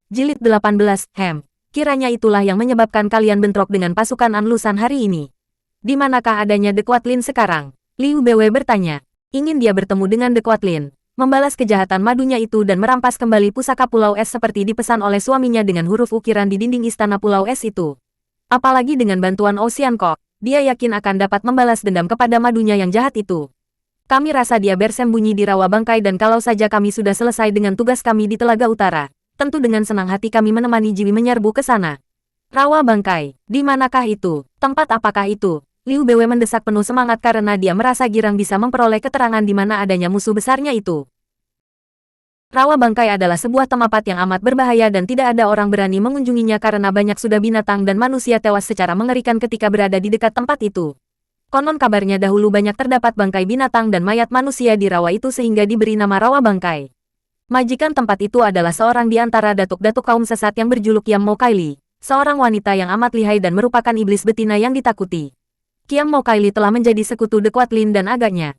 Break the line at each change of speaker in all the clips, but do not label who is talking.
Jilid 18, kiranya itulah yang menyebabkan kalian bentrok dengan pasukan Anlusan hari ini. Di manakah adanya The Quatlin sekarang? Liu Bw bertanya. Ingin dia bertemu dengan The Quatlin, membalas kejahatan madunya itu dan merampas kembali pusaka Pulau Es seperti dipesan oleh suaminya dengan huruf ukiran di dinding istana Pulau Es itu. Apalagi dengan bantuan Ocean Kok, dia yakin akan dapat membalas dendam kepada madunya yang jahat itu. Kami rasa dia bersembunyi di rawa bangkai dan kalau saja kami sudah selesai dengan tugas kami di Telaga Utara, tentu dengan senang hati kami menemani Jiwi menyerbu ke sana. Rawa bangkai, di manakah itu? Tempat apakah itu? Liu Bw mendesak penuh semangat karena dia merasa girang bisa memperoleh keterangan di mana adanya musuh besarnya itu. Rawa bangkai adalah sebuah tempat yang amat berbahaya dan tidak ada orang berani mengunjunginya karena banyak sudah binatang dan manusia tewas secara mengerikan ketika berada di dekat tempat itu. Konon kabarnya dahulu banyak terdapat bangkai binatang dan mayat manusia di rawa itu sehingga diberi nama rawa bangkai. Majikan tempat itu adalah seorang di antara datuk-datuk kaum sesat yang berjuluk Kiam Mo Kaili, seorang wanita yang amat lihai dan merupakan iblis betina yang ditakuti. Kiam Mo Kaili telah menjadi sekutu The Quatlin dan agaknya.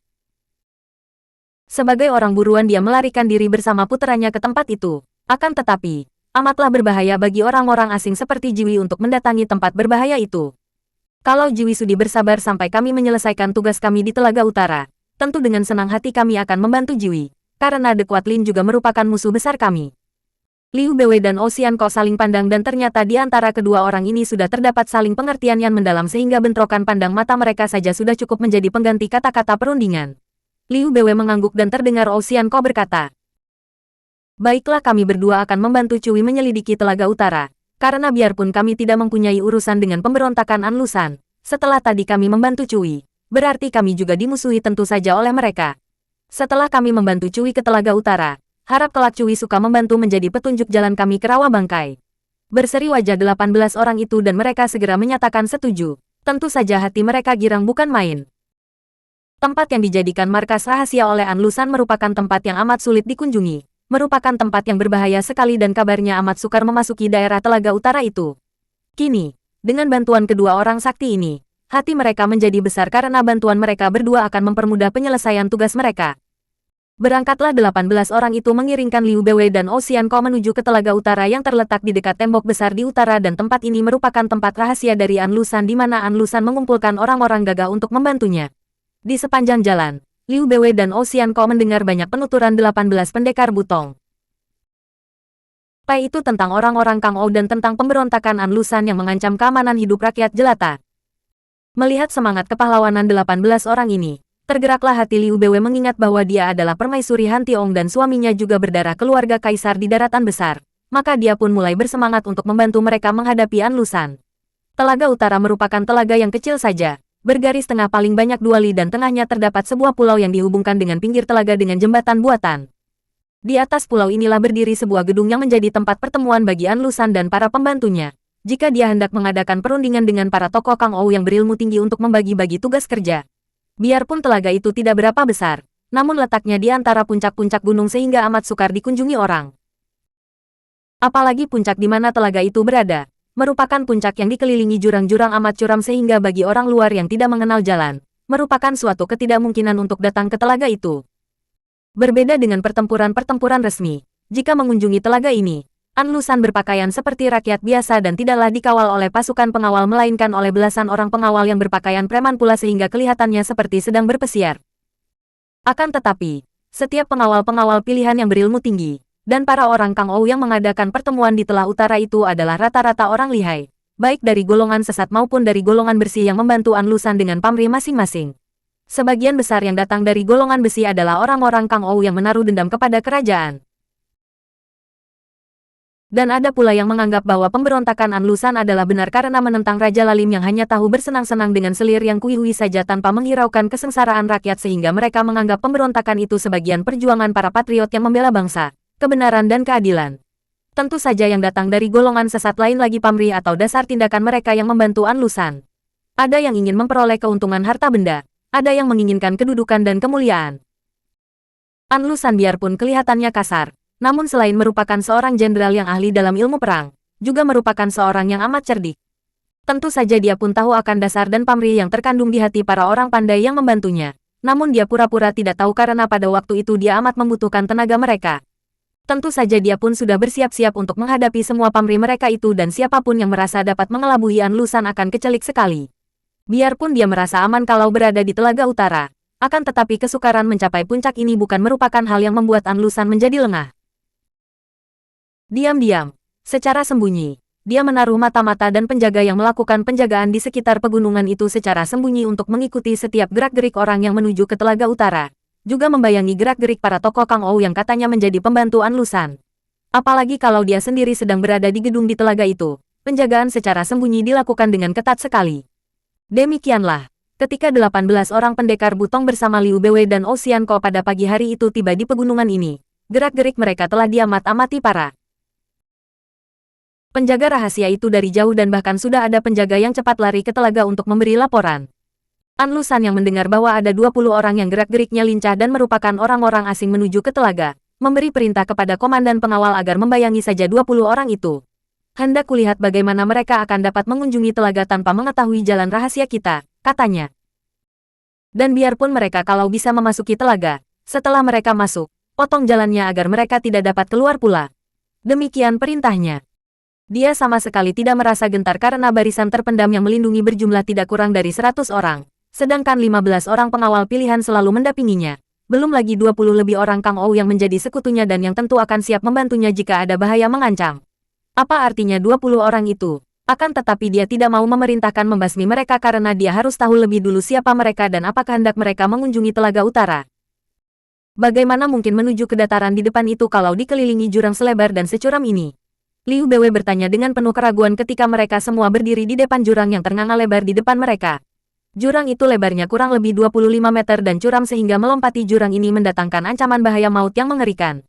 Sebagai orang buruan dia melarikan diri bersama puteranya ke tempat itu. Akan tetapi, amatlah berbahaya bagi orang-orang asing seperti Jiwi untuk mendatangi tempat berbahaya itu. Kalau Jiwi sudi bersabar sampai kami menyelesaikan tugas kami di Telaga Utara, tentu dengan senang hati kami akan membantu Jiwi, karena The Quatlin juga merupakan musuh besar kami. Liu Bw dan Ocean Kok saling pandang dan ternyata di antara kedua orang ini sudah terdapat saling pengertian yang mendalam sehingga bentrokan pandang mata mereka saja sudah cukup menjadi pengganti kata-kata perundingan. Liu Bw mengangguk dan terdengar Ocean Kok berkata, "Baiklah kami berdua akan membantu Cui menyelidiki Telaga Utara, karena biarpun kami tidak mempunyai urusan dengan pemberontakan Anlusan, setelah tadi kami membantu Cui, berarti kami juga dimusuhi tentu saja oleh mereka. Setelah kami membantu Cui ke Telaga Utara, harap kelak Cui suka membantu menjadi petunjuk jalan kami ke rawa bangkai." Berseri wajah 18 orang itu dan mereka segera menyatakan setuju. Tentu saja hati mereka girang bukan main. Tempat yang dijadikan markas rahasia oleh Anlusan merupakan tempat yang amat sulit dikunjungi, merupakan tempat yang berbahaya sekali dan kabarnya amat sukar memasuki daerah Telaga Utara itu. Kini, dengan bantuan kedua orang sakti ini, hati mereka menjadi besar karena bantuan mereka berdua akan mempermudah penyelesaian tugas mereka. Berangkatlah 18 orang itu mengiringkan Liu Bw dan Ocean Kok menuju ke Telaga Utara yang terletak di dekat tembok besar di utara dan tempat ini merupakan tempat rahasia dari Anlusan di mana Anlusan mengumpulkan orang-orang gagah untuk membantunya. Di sepanjang jalan, Liu Bw dan Ocean Kok mendengar banyak penuturan 18 pendekar Butong. Pai itu tentang orang-orang Kang Ou dan tentang pemberontakan Anlusan yang mengancam keamanan hidup rakyat jelata. Melihat semangat kepahlawanan 18 orang ini, tergeraklah hati Liu Bw mengingat bahwa dia adalah permaisuri Han Tiong dan suaminya juga berdarah keluarga kaisar di daratan besar, maka dia pun mulai bersemangat untuk membantu mereka menghadapi Anlusan. Telaga Utara merupakan telaga yang kecil saja, bergaris tengah paling banyak 2 li dan tengahnya terdapat sebuah pulau yang dihubungkan dengan pinggir telaga dengan jembatan buatan. Di atas pulau inilah berdiri sebuah gedung yang menjadi tempat pertemuan bagi Anlusan dan para pembantunya, jika dia hendak mengadakan perundingan dengan para tokoh Kang Ou yang berilmu tinggi untuk membagi-bagi tugas kerja. Biarpun telaga itu tidak berapa besar, namun letaknya di antara puncak-puncak gunung sehingga amat sukar dikunjungi orang. Apalagi puncak di mana telaga itu berada, merupakan puncak yang dikelilingi jurang-jurang amat curam sehingga bagi orang luar yang tidak mengenal jalan, merupakan suatu ketidakmungkinan untuk datang ke telaga itu. Berbeda dengan pertempuran-pertempuran resmi, jika mengunjungi telaga ini, Anlusan berpakaian seperti rakyat biasa dan tidaklah dikawal oleh pasukan pengawal melainkan oleh belasan orang pengawal yang berpakaian preman pula sehingga kelihatannya seperti sedang berpesiar. Akan tetapi, setiap pengawal-pengawal pilihan yang berilmu tinggi, dan para orang Kang Ou yang mengadakan pertemuan di Telah Utara itu adalah rata-rata orang lihai, baik dari golongan sesat maupun dari golongan bersih yang membantu Anlusan dengan pamrih masing-masing. Sebagian besar yang datang dari golongan besi adalah orang-orang Kang Ou yang menaruh dendam kepada kerajaan. Dan ada pula yang menganggap bahwa pemberontakan Anlusan adalah benar karena menentang Raja Lalim yang hanya tahu bersenang-senang dengan selir yang kuihui saja tanpa menghiraukan kesengsaraan rakyat sehingga mereka menganggap pemberontakan itu sebagian perjuangan para patriot yang membela bangsa, kebenaran dan keadilan. Tentu saja yang datang dari golongan sesat lain lagi pamrih atau dasar tindakan mereka yang membantu Anlusan. Ada yang ingin memperoleh keuntungan harta benda, ada yang menginginkan kedudukan dan kemuliaan. Anlusan biarpun kelihatannya kasar, namun selain merupakan seorang jenderal yang ahli dalam ilmu perang, juga merupakan seorang yang amat cerdik. Tentu saja dia pun tahu akan dasar dan pamrih yang terkandung di hati para orang pandai yang membantunya. Namun dia pura-pura tidak tahu karena pada waktu itu dia amat membutuhkan tenaga mereka. Tentu saja dia pun sudah bersiap-siap untuk menghadapi semua pamrih mereka itu dan siapapun yang merasa dapat mengelabui An Lusan akan kecelik sekali. Biarpun dia merasa aman kalau berada di Telaga Utara, akan tetapi kesukaran mencapai puncak ini bukan merupakan hal yang membuat An Lusan menjadi lengah. Diam-diam, secara sembunyi, dia menaruh mata-mata dan penjaga yang melakukan penjagaan di sekitar pegunungan itu secara sembunyi untuk mengikuti setiap gerak-gerik orang yang menuju ke Telaga Utara. Juga membayangi gerak-gerik para tokoh Kang Ou yang katanya menjadi pembantu An Lusan. Apalagi kalau dia sendiri sedang berada di gedung di telaga itu, penjagaan secara sembunyi dilakukan dengan ketat sekali. Demikianlah, ketika 18 orang pendekar Butong bersama Liu Beiwei dan Ocean Ko pada pagi hari itu tiba di pegunungan ini, gerak-gerik mereka telah diamat-amati para penjaga rahasia itu dari jauh dan bahkan sudah ada penjaga yang cepat lari ke telaga untuk memberi laporan. An Lusan yang mendengar bahwa ada 20 orang yang gerak-geriknya lincah dan merupakan orang-orang asing menuju ke telaga, memberi perintah kepada komandan pengawal agar membayangi saja 20 orang itu. Hendak kulihat bagaimana mereka akan dapat mengunjungi telaga tanpa mengetahui jalan rahasia kita, katanya. Dan biarpun mereka kalau bisa memasuki telaga, setelah mereka masuk, potong jalannya agar mereka tidak dapat keluar pula. Demikian perintahnya. Dia sama sekali tidak merasa gentar karena barisan terpendam yang melindungi berjumlah tidak kurang dari 100 orang. Sedangkan 15 orang pengawal pilihan selalu mendampinginya. Belum lagi 20 lebih orang Kang Ou yang menjadi sekutunya dan yang tentu akan siap membantunya jika ada bahaya mengancam. Apa artinya 20 orang itu? Akan tetapi dia tidak mau memerintahkan membasmi mereka karena dia harus tahu lebih dulu siapa mereka dan apakah hendak mereka mengunjungi Telaga Utara. Bagaimana mungkin menuju ke dataran di depan itu kalau dikelilingi jurang selebar dan securam ini? Liu Beiwei bertanya dengan penuh keraguan ketika mereka semua berdiri di depan jurang yang ternganga lebar di depan mereka. Jurang itu lebarnya kurang lebih 25 meter dan curam sehingga melompati jurang ini mendatangkan ancaman bahaya maut yang mengerikan.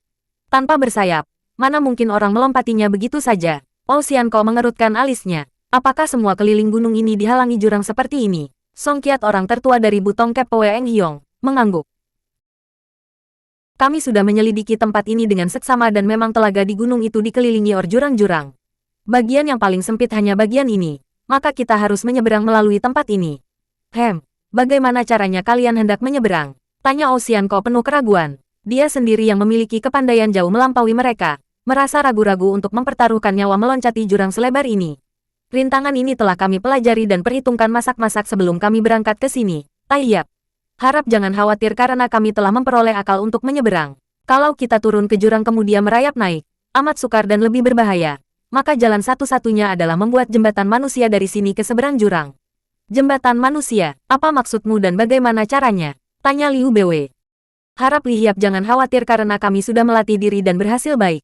Tanpa bersayap, mana mungkin orang melompatinya begitu saja? Ocean Ko mengerutkan alisnya. Apakah semua keliling gunung ini dihalangi jurang seperti ini? Song Qiat orang tertua dari Butong Kepo Eng Hyong, mengangguk. Kami sudah menyelidiki tempat ini dengan seksama dan memang telaga di gunung itu dikelilingi jurang-jurang. Bagian yang paling sempit hanya bagian ini, maka kita harus menyeberang melalui tempat ini. Bagaimana caranya kalian hendak menyeberang? Tanya Ocean Ko penuh keraguan. Dia sendiri yang memiliki kepandaian jauh melampaui mereka, merasa ragu-ragu untuk mempertaruhkan nyawa meloncati jurang selebar ini. Rintangan ini telah kami pelajari dan perhitungkan masak-masak sebelum kami berangkat ke sini. Tayyap. Harap jangan khawatir karena kami telah memperoleh akal untuk menyeberang. Kalau kita turun ke jurang kemudian merayap naik, amat sukar dan lebih berbahaya. Maka jalan satu-satunya adalah membuat jembatan manusia dari sini ke seberang jurang. Jembatan manusia, apa maksudmu dan bagaimana caranya? Tanya Liu Beiwei. Harap Li Hiap jangan khawatir karena kami sudah melatih diri dan berhasil baik.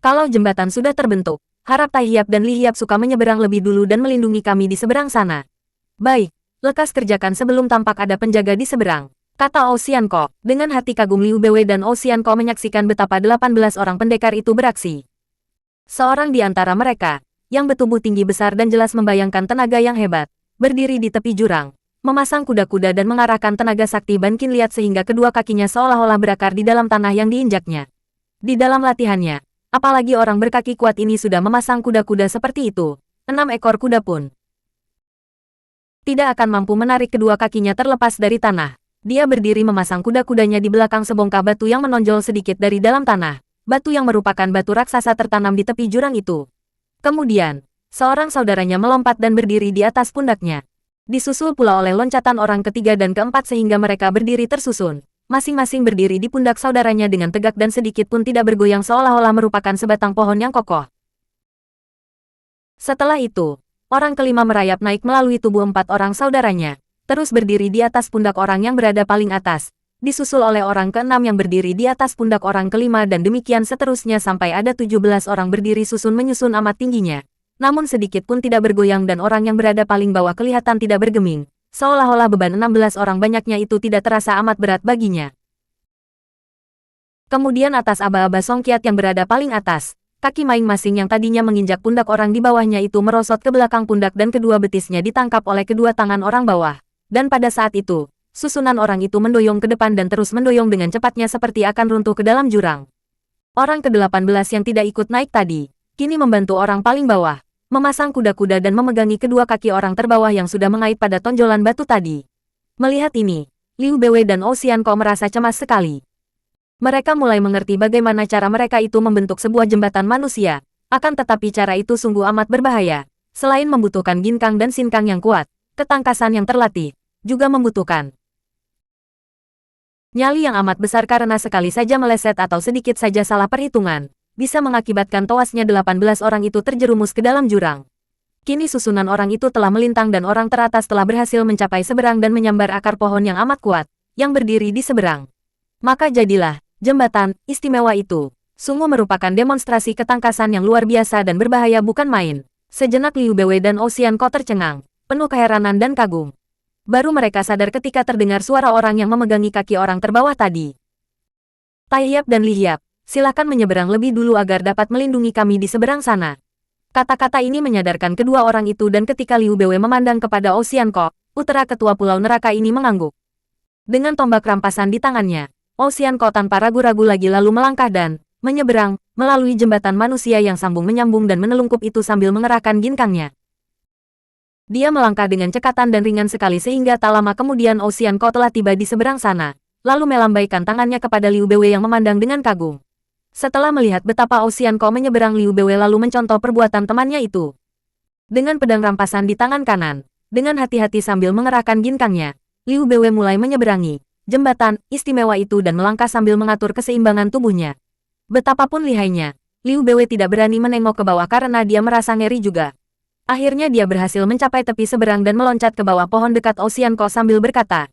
Kalau jembatan sudah terbentuk, harap Tai Hiap dan Li Hiap suka menyeberang lebih dulu dan melindungi kami di seberang sana. Baik, lekas kerjakan sebelum tampak ada penjaga di seberang, kata Ocean Ko. Dengan hati kagum Liu Beiwei dan Ocean Ko menyaksikan betapa 18 orang pendekar itu beraksi. Seorang di antara mereka, yang bertubuh tinggi besar dan jelas membayangkan tenaga yang hebat, berdiri di tepi jurang, memasang kuda-kuda dan mengarahkan tenaga sakti Ban Qin Liat sehingga kedua kakinya seolah-olah berakar di dalam tanah yang diinjaknya. Di dalam latihannya, apalagi orang berkaki kuat ini sudah memasang kuda-kuda seperti itu, 6 ekor kuda pun tidak akan mampu menarik kedua kakinya terlepas dari tanah. Dia berdiri memasang kuda-kudanya di belakang sebongkah batu yang menonjol sedikit dari dalam tanah, batu yang merupakan batu raksasa tertanam di tepi jurang itu. Kemudian, seorang saudaranya melompat dan berdiri di atas pundaknya. Disusul pula oleh loncatan orang ketiga dan keempat sehingga mereka berdiri tersusun. Masing-masing berdiri di pundak saudaranya dengan tegak dan sedikit pun tidak bergoyang seolah-olah merupakan sebatang pohon yang kokoh. Setelah itu, orang kelima merayap naik melalui tubuh 4 orang saudaranya, terus berdiri di atas pundak orang yang berada paling atas, disusul oleh orang keenam yang berdiri di atas pundak orang kelima dan demikian seterusnya sampai ada 17 orang berdiri susun menyusun amat tingginya. Namun sedikit pun tidak bergoyang dan orang yang berada paling bawah kelihatan tidak bergeming, seolah-olah beban 16 orang banyaknya itu tidak terasa amat berat baginya. Kemudian atas aba-aba Song Qiat yang berada paling atas, kaki masing-masing yang tadinya menginjak pundak orang di bawahnya itu merosot ke belakang pundak dan kedua betisnya ditangkap oleh kedua tangan orang bawah. Dan pada saat itu, susunan orang itu mendoyong ke depan dan terus mendoyong dengan cepatnya seperti akan runtuh ke dalam jurang. Orang ke-18 yang tidak ikut naik tadi, kini membantu orang paling bawah, memasang kuda-kuda dan memegangi kedua kaki orang terbawah yang sudah mengait pada tonjolan batu tadi. Melihat ini, Liu Beiwei dan Ocean Ko merasa cemas sekali. Mereka mulai mengerti bagaimana cara mereka itu membentuk sebuah jembatan manusia. Akan tetapi cara itu sungguh amat berbahaya. Selain membutuhkan ginkang dan sinkang yang kuat, ketangkasan yang terlatih, juga membutuhkan nyali yang amat besar karena sekali saja meleset atau sedikit saja salah perhitungan, bisa mengakibatkan tewasnya 18 orang itu terjerumus ke dalam jurang. Kini susunan orang itu telah melintang dan orang teratas telah berhasil mencapai seberang dan menyambar akar pohon yang amat kuat, yang berdiri di seberang. Maka jadilah jembatan istimewa itu. Sungguh merupakan demonstrasi ketangkasan yang luar biasa dan berbahaya bukan main. Sejenak Liu Beiwei dan Ocean Ko tercengang, penuh keheranan dan kagum. Baru mereka sadar ketika terdengar suara orang yang memegangi kaki orang terbawah tadi. Tai Yap dan Li Hiap, silakan menyeberang lebih dulu agar dapat melindungi kami di seberang sana. Kata-kata ini menyadarkan kedua orang itu dan ketika Liu Beiwei memandang kepada Ocean Ko, putra ketua Pulau Neraka ini mengangguk. Dengan tombak rampasan di tangannya, Ocean Ko tanpa ragu-ragu lagi lalu melangkah dan menyeberang melalui jembatan manusia yang sambung-menyambung dan menelungkup itu sambil mengerahkan ginkangnya. Dia melangkah dengan cekatan dan ringan sekali sehingga tak lama kemudian Ocean Ko telah tiba di seberang sana, lalu melambaikan tangannya kepada Liu Beiwei yang memandang dengan kagum. Setelah melihat betapa Ocean Ko menyeberang, Liu Beiwei lalu mencontoh perbuatan temannya itu. Dengan pedang rampasan di tangan kanan, dengan hati-hati sambil mengerahkan ginkangnya, Liu Beiwei mulai menyeberangi jembatan istimewa itu dan melangkah sambil mengatur keseimbangan tubuhnya. Betapapun lihainya, Liu Beiwei tidak berani menengok ke bawah karena dia merasa ngeri juga. Akhirnya dia berhasil mencapai tepi seberang dan meloncat ke bawah pohon dekat Ocean Ko sambil berkata,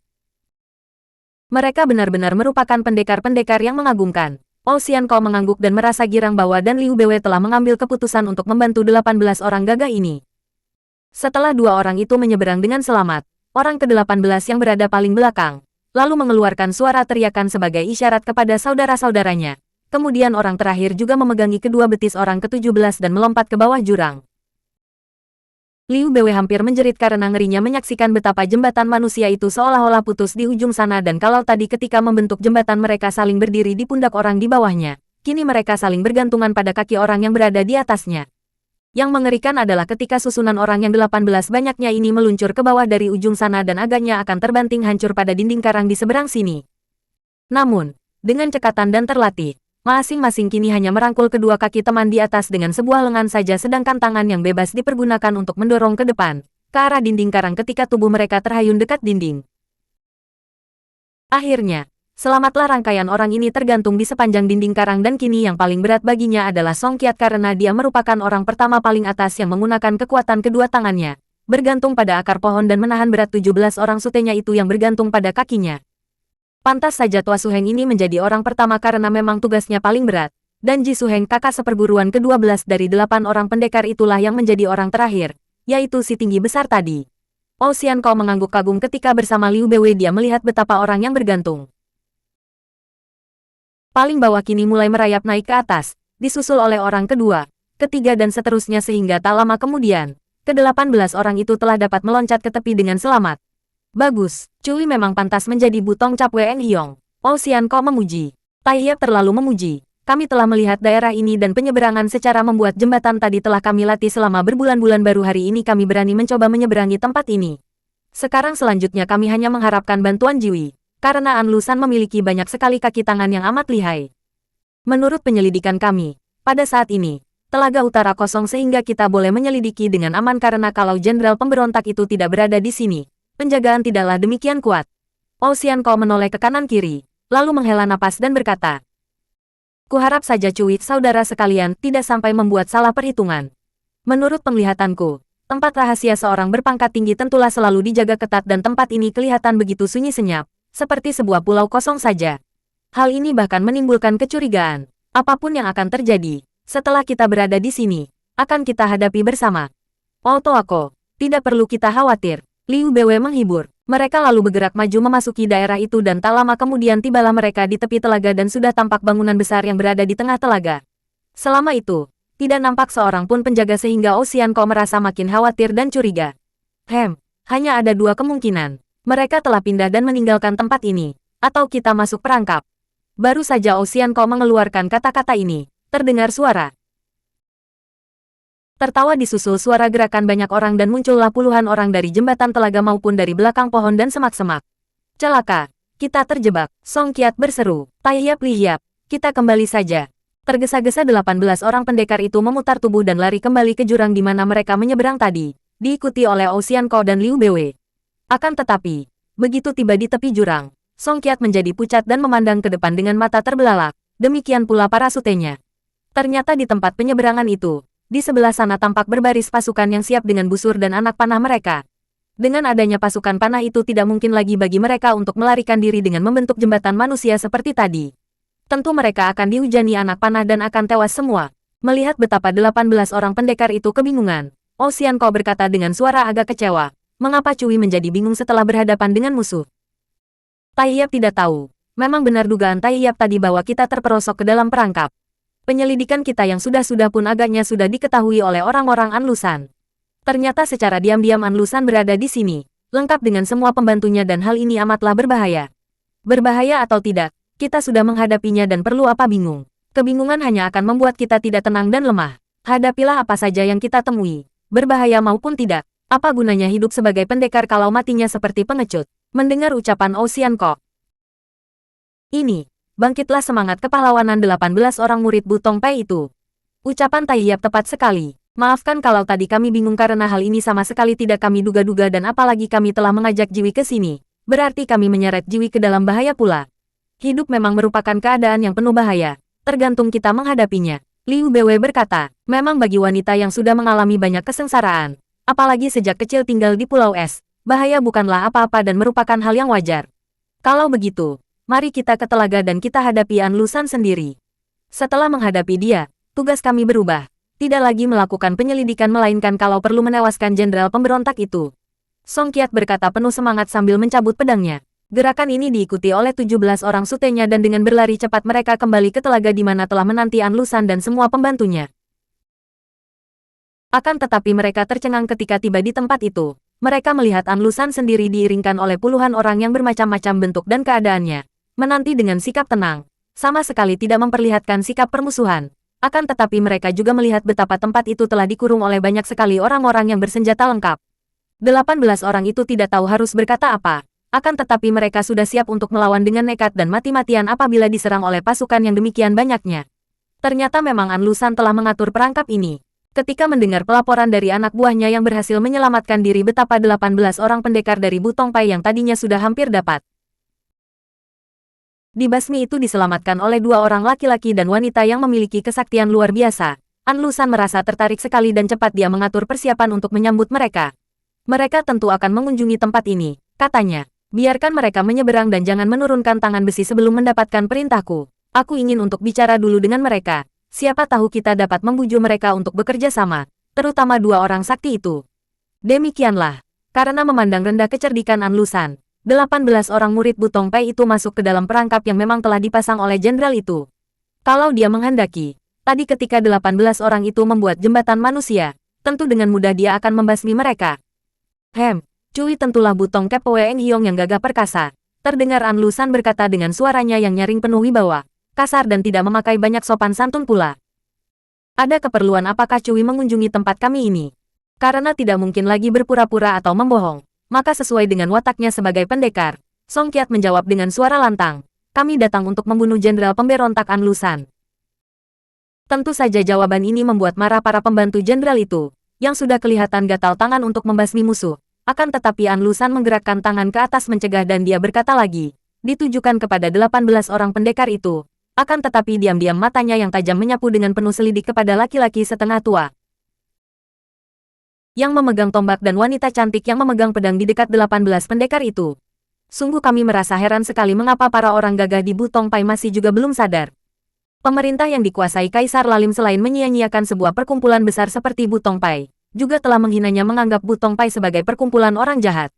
"Mereka benar-benar merupakan pendekar-pendekar yang mengagumkan." Ocean Ko mengangguk dan merasa girang bahwa dan Liu Beiwei telah mengambil keputusan untuk membantu 18 orang gagah ini. Setelah dua orang itu menyeberang dengan selamat, orang ke-18 yang berada paling belakang lalu mengeluarkan suara teriakan sebagai isyarat kepada saudara-saudaranya. Kemudian orang terakhir juga memegangi kedua betis orang ke-17 dan melompat ke bawah jurang. Liu Beiwei hampir menjerit karena ngerinya menyaksikan betapa jembatan manusia itu seolah-olah putus di ujung sana dan kalau tadi ketika membentuk jembatan mereka saling berdiri di pundak orang di bawahnya, kini mereka saling bergantungan pada kaki orang yang berada di atasnya. Yang mengerikan adalah ketika susunan orang yang 18 banyaknya ini meluncur ke bawah dari ujung sana dan agaknya akan terbanting hancur pada dinding karang di seberang sini. Namun, dengan cekatan dan terlatih, masing-masing kini hanya merangkul kedua kaki teman di atas dengan sebuah lengan saja sedangkan tangan yang bebas dipergunakan untuk mendorong ke depan, ke arah dinding karang ketika tubuh mereka terhayun dekat dinding. Akhirnya, selamatlah rangkaian orang ini tergantung di sepanjang dinding karang dan kini yang paling berat baginya adalah Song Qiat karena dia merupakan orang pertama paling atas yang menggunakan kekuatan kedua tangannya, bergantung pada akar pohon dan menahan berat 17 orang sutenya itu yang bergantung pada kakinya. Pantas saja Tua Suheng ini menjadi orang pertama karena memang tugasnya paling berat, dan Ji Suheng kakak seperguruan ke-12 dari 8 orang pendekar itulah yang menjadi orang terakhir, yaitu si tinggi besar tadi. Ocean Ko mengangguk kagum ketika bersama Liu Beiwei dia melihat betapa orang yang bergantung paling bawah kini mulai merayap naik ke atas, disusul oleh orang kedua, ketiga dan seterusnya sehingga tak lama kemudian, ke-18 orang itu telah dapat meloncat ke tepi dengan selamat. Bagus, Cui memang pantas menjadi butong cap Weng Hiong. Ocean Ko memuji. Tai Yap terlalu memuji. Kami telah melihat daerah ini dan penyeberangan secara membuat jembatan tadi telah kami latih selama berbulan-bulan baru hari ini kami berani mencoba menyeberangi tempat ini. Sekarang selanjutnya kami hanya mengharapkan bantuan Jiwi. Karena An Lusan memiliki banyak sekali kaki tangan yang amat lihai. Menurut penyelidikan kami, pada saat ini, Telaga Utara kosong sehingga kita boleh menyelidiki dengan aman karena kalau jenderal pemberontak itu tidak berada di sini, penjagaan tidaklah demikian kuat. Ocean Ko menoleh ke kanan kiri, lalu menghela napas dan berkata, "Kuharap saja Cui, saudara sekalian, tidak sampai membuat salah perhitungan. Menurut penglihatanku, tempat rahasia seorang berpangkat tinggi tentulah selalu dijaga ketat dan tempat ini kelihatan begitu sunyi senyap. Seperti sebuah pulau kosong saja. Hal ini bahkan menimbulkan kecurigaan. Apapun yang akan terjadi, setelah kita berada di sini, akan kita hadapi bersama. Otoako, tidak perlu kita khawatir." Liu Beiwei menghibur. Mereka lalu bergerak maju memasuki daerah itu dan tak lama kemudian tibalah mereka di tepi telaga dan sudah tampak bangunan besar yang berada di tengah telaga. Selama itu, tidak nampak seorang pun penjaga sehingga Ocean Ko merasa makin khawatir dan curiga. Hanya ada dua kemungkinan. Mereka telah pindah dan meninggalkan tempat ini, atau kita masuk perangkap. Baru saja Ocean Ko mengeluarkan kata-kata ini, terdengar suara tertawa disusul suara gerakan banyak orang dan muncullah puluhan orang dari jembatan telaga maupun dari belakang pohon dan semak-semak. Celaka, Kita terjebak, Song Qiat berseru. Tai Hiap Li Hiap, kita kembali saja. Tergesa-gesa 18 orang pendekar itu memutar tubuh dan lari kembali ke jurang di mana mereka menyeberang tadi, diikuti oleh Ocean Ko dan Liu Beiwei. Akan tetapi, begitu tiba di tepi jurang, Song Qiat menjadi pucat dan memandang ke depan dengan mata terbelalak, demikian pula para sutenya. Ternyata di tempat penyeberangan itu, di sebelah sana tampak berbaris pasukan yang siap dengan busur dan anak panah mereka. Dengan adanya pasukan panah itu tidak mungkin lagi bagi mereka untuk melarikan diri dengan membentuk jembatan manusia seperti tadi. Tentu mereka akan dihujani anak panah dan akan tewas semua. Melihat betapa 18 orang pendekar itu kebingungan, Ocean Ko berkata dengan suara agak kecewa, mengapa Cui menjadi bingung setelah berhadapan dengan musuh? Tai Hiap tidak tahu. Memang benar dugaan Tai Hiap tadi bahwa kita terperosok ke dalam perangkap. Penyelidikan kita yang sudah-sudah pun agaknya sudah diketahui oleh orang-orang Anlusan. Ternyata secara diam-diam Anlusan berada di sini, lengkap dengan semua pembantunya dan hal ini amatlah berbahaya. Berbahaya atau tidak, kita sudah menghadapinya dan perlu apa bingung. Kebingungan hanya akan membuat kita tidak tenang dan lemah. Hadapilah apa saja yang kita temui, berbahaya maupun tidak. Apa gunanya hidup sebagai pendekar kalau matinya seperti pengecut? Mendengar ucapan Ocean Ko ini, bangkitlah semangat kepahlawanan 18 orang murid Bu Tongpai itu. Ucapan Tai Hiap tepat sekali. Maafkan kalau tadi kami bingung karena hal ini sama sekali tidak kami duga-duga dan apalagi kami telah mengajak Jiwi ke sini. Berarti kami menyeret Jiwi ke dalam bahaya pula. Hidup memang merupakan keadaan yang penuh bahaya. Tergantung kita menghadapinya. Liu Beiwei berkata, memang bagi wanita yang sudah mengalami banyak kesengsaraan, apalagi sejak kecil tinggal di Pulau Es, bahaya bukanlah apa-apa dan merupakan hal yang wajar. Kalau begitu, mari kita ke telaga dan kita hadapi Anlusan sendiri. Setelah menghadapi dia, tugas kami berubah. Tidak lagi melakukan penyelidikan melainkan kalau perlu menewaskan jenderal pemberontak itu. Song Qiat berkata penuh semangat sambil mencabut pedangnya. Gerakan ini diikuti oleh 17 orang sutenya dan dengan berlari cepat mereka kembali ke telaga di mana telah menanti Anlusan dan semua pembantunya. Akan tetapi mereka tercengang ketika tiba di tempat itu. Mereka melihat Anlusan sendiri diiringkan oleh puluhan orang yang bermacam-macam bentuk dan keadaannya. Menanti dengan sikap tenang. Sama sekali tidak memperlihatkan sikap permusuhan. Akan tetapi mereka juga melihat betapa tempat itu telah dikurung oleh banyak sekali orang-orang yang bersenjata lengkap. 18 orang itu tidak tahu harus berkata apa. Akan tetapi mereka sudah siap untuk melawan dengan nekat dan mati-matian apabila diserang oleh pasukan yang demikian banyaknya. Ternyata memang Anlusan telah mengatur perangkap ini. Ketika mendengar pelaporan dari anak buahnya yang berhasil menyelamatkan diri betapa 18 orang pendekar dari Bu Tongpai yang tadinya sudah hampir dapat dibasmi itu diselamatkan oleh 2 orang laki-laki dan wanita yang memiliki kesaktian luar biasa. Anlusan merasa tertarik sekali dan cepat dia mengatur persiapan untuk menyambut mereka. Mereka tentu akan mengunjungi tempat ini, katanya. Biarkan mereka menyeberang dan jangan menurunkan tangan besi sebelum mendapatkan perintahku. Aku ingin untuk bicara dulu dengan mereka. Siapa tahu kita dapat membujuk mereka untuk bekerja sama, terutama 2 orang sakti itu. Demikianlah, karena memandang rendah kecerdikan Anlusan, 18 orang murid Bu Tongpai itu masuk ke dalam perangkap yang memang telah dipasang oleh jenderal itu. Kalau dia menghendaki, tadi ketika 18 orang itu membuat jembatan manusia, tentu dengan mudah dia akan membasmi mereka. Cui tentulah Bu Tong Kep Weng Hiong yang gagah perkasa. Terdengar Anlusan berkata dengan suaranya yang nyaring penuh wibawa, kasar dan tidak memakai banyak sopan santun pula. Ada keperluan apakah Cui mengunjungi tempat kami ini? Karena tidak mungkin lagi berpura-pura atau membohong. Maka sesuai dengan wataknya sebagai pendekar, Song Qiat menjawab dengan suara lantang, kami datang untuk membunuh jenderal pemberontak Anlusan. Tentu saja jawaban ini membuat marah para pembantu jenderal itu, yang sudah kelihatan gatal tangan untuk membasmi musuh. Akan tetapi Anlusan menggerakkan tangan ke atas mencegah dan dia berkata lagi, ditujukan kepada 18 orang pendekar itu. Akan tetapi diam-diam matanya yang tajam menyapu dengan penuh selidik kepada laki-laki setengah tua yang memegang tombak dan wanita cantik yang memegang pedang di dekat 18 pendekar itu. Sungguh kami merasa heran sekali mengapa para orang gagah di Bu Tongpai masih juga belum sadar. Pemerintah yang dikuasai Kaisar Lalim selain menyia-nyiakan sebuah perkumpulan besar seperti Bu Tongpai, juga telah menghinanya menganggap Bu Tongpai sebagai perkumpulan orang jahat.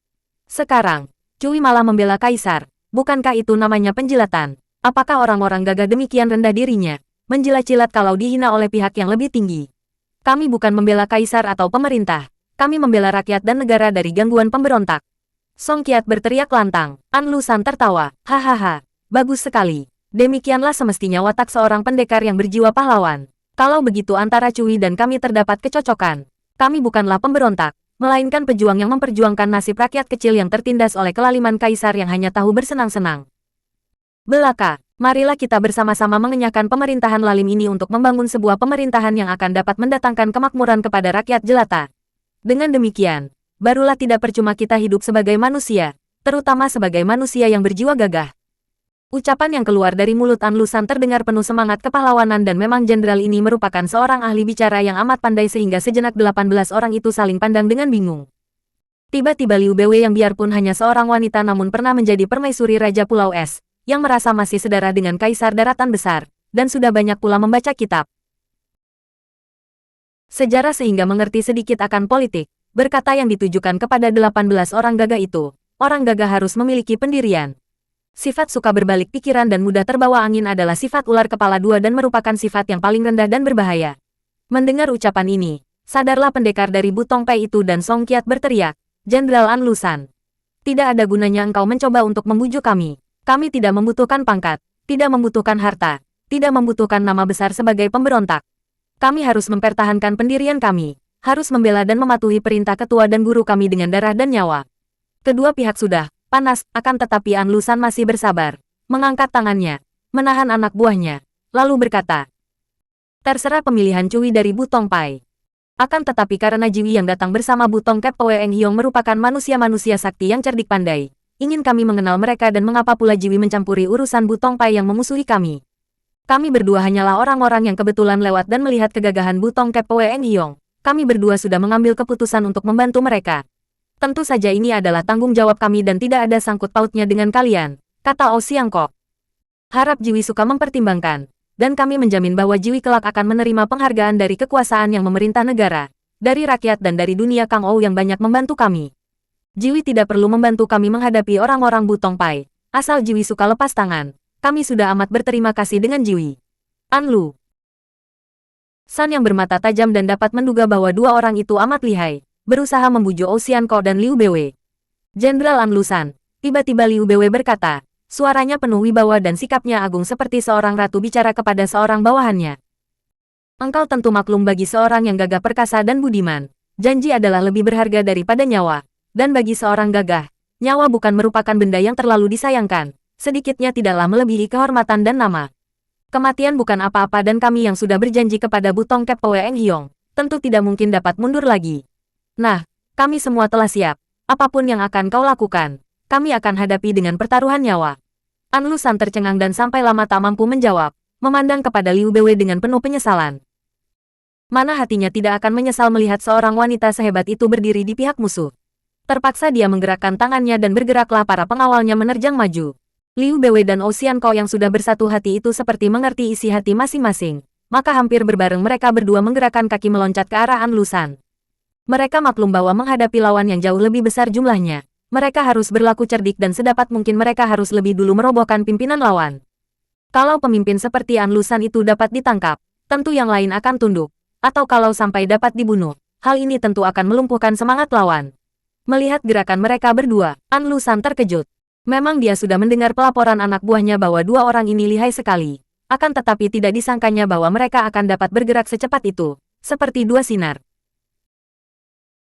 Sekarang, Cui malah membela Kaisar. Bukankah itu namanya penjilatan? Apakah orang-orang gagah demikian rendah dirinya, menjilat-jilat kalau dihina oleh pihak yang lebih tinggi? Kami bukan membela Kaisar atau pemerintah. Kami membela rakyat dan negara dari gangguan pemberontak. Song Qiat berteriak lantang. Anlusan tertawa. Hahaha, bagus sekali. Demikianlah semestinya watak seorang pendekar yang berjiwa pahlawan. Kalau begitu antara Cui dan kami terdapat kecocokan. Kami bukanlah pemberontak, melainkan pejuang yang memperjuangkan nasib rakyat kecil yang tertindas oleh kelaliman Kaisar yang hanya tahu bersenang-senang. Belaka, marilah kita bersama-sama mengenyahkan pemerintahan lalim ini untuk membangun sebuah pemerintahan yang akan dapat mendatangkan kemakmuran kepada rakyat jelata. Dengan demikian, barulah tidak percuma kita hidup sebagai manusia, terutama sebagai manusia yang berjiwa gagah. Ucapan yang keluar dari mulut An Lusan terdengar penuh semangat kepahlawanan dan memang jenderal ini merupakan seorang ahli bicara yang amat pandai sehingga sejenak 18 orang itu saling pandang dengan bingung. Tiba-tiba Liu Beiwei yang biarpun hanya seorang wanita namun pernah menjadi permaisuri Raja Pulau Es, yang merasa masih sedarah dengan Kaisar Daratan Besar, dan sudah banyak pula membaca kitab sejarah sehingga mengerti sedikit akan politik, berkata yang ditujukan kepada 18 orang gagah itu, orang gagah harus memiliki pendirian. Sifat suka berbalik pikiran dan mudah terbawa angin adalah sifat ular kepala dua dan merupakan sifat yang paling rendah dan berbahaya. Mendengar ucapan ini, sadarlah pendekar dari Butong Pai itu dan Song Qiat berteriak, Jenderal An Lusan. Tidak ada gunanya engkau mencoba untuk membujuk kami. Kami tidak membutuhkan pangkat, tidak membutuhkan harta, tidak membutuhkan nama besar sebagai pemberontak. Kami harus mempertahankan pendirian kami, harus membela dan mematuhi perintah ketua dan guru kami dengan darah dan nyawa. Kedua pihak sudah panas, akan tetapi An Lusan masih bersabar, mengangkat tangannya, menahan anak buahnya, lalu berkata, terserah pemilihan Cui dari Butong Pai. Akan tetapi karena Jiwi yang datang bersama Butong Kep Eng Hiong merupakan manusia-manusia sakti yang cerdik pandai, ingin kami mengenal mereka dan mengapa pula Jiwi mencampuri urusan Butong Pai yang memusuhi kami. Kami berdua hanyalah orang-orang yang kebetulan lewat dan melihat kegagahan Butong Kep Eng Hiong. Kami berdua sudah mengambil keputusan untuk membantu mereka. Tentu saja ini adalah tanggung jawab kami dan tidak ada sangkut pautnya dengan kalian, kata O Siang Kok. Harap Jiwi suka mempertimbangkan, dan kami menjamin bahwa Jiwi kelak akan menerima penghargaan dari kekuasaan yang memerintah negara, dari rakyat dan dari dunia Kang Ou yang banyak membantu kami. Jiwi tidak perlu membantu kami menghadapi orang-orang Butong Pai, asal Jiwi suka lepas tangan, kami sudah amat berterima kasih dengan Jiwi. An Lu San yang bermata tajam dan dapat menduga bahwa dua orang itu amat lihai, berusaha membujuk O Sian Kok dan Liu Beiwei. Jenderal An Lusan, tiba-tiba Liu Beiwei berkata, suaranya penuh wibawa dan sikapnya agung seperti seorang ratu bicara kepada seorang bawahannya. Engkau tentu maklum bagi seorang yang gagah perkasa dan budiman, janji adalah lebih berharga daripada nyawa, dan bagi seorang gagah, nyawa bukan merupakan benda yang terlalu disayangkan, sedikitnya tidaklah melebihi kehormatan dan nama. Kematian bukan apa-apa dan kami yang sudah berjanji kepada Butong Kep Eng Hiong, tentu tidak mungkin dapat mundur lagi. Nah, kami semua telah siap. Apapun yang akan kau lakukan, kami akan hadapi dengan pertaruhan nyawa. An Lusan tercengang dan sampai lama tak mampu menjawab, memandang kepada Liu Beiwei dengan penuh penyesalan. Mana hatinya tidak akan menyesal melihat seorang wanita sehebat itu berdiri di pihak musuh. Terpaksa dia menggerakkan tangannya dan bergeraklah para pengawalnya menerjang maju. Liu Beiwei dan O Sian Kok yang sudah bersatu hati itu seperti mengerti isi hati masing-masing, maka hampir berbareng mereka berdua menggerakkan kaki meloncat ke arah An Lusan. Mereka maklum bahwa menghadapi lawan yang jauh lebih besar jumlahnya, mereka harus berlaku cerdik dan sedapat mungkin mereka harus lebih dulu merobohkan pimpinan lawan. Kalau pemimpin seperti An Lusan itu dapat ditangkap, tentu yang lain akan tunduk, atau kalau sampai dapat dibunuh, hal ini tentu akan melumpuhkan semangat lawan. Melihat gerakan mereka berdua, An Lusan terkejut. Memang dia sudah mendengar pelaporan anak buahnya bahwa dua orang ini lihai sekali, akan tetapi tidak disangkanya bahwa mereka akan dapat bergerak secepat itu, seperti dua sinar.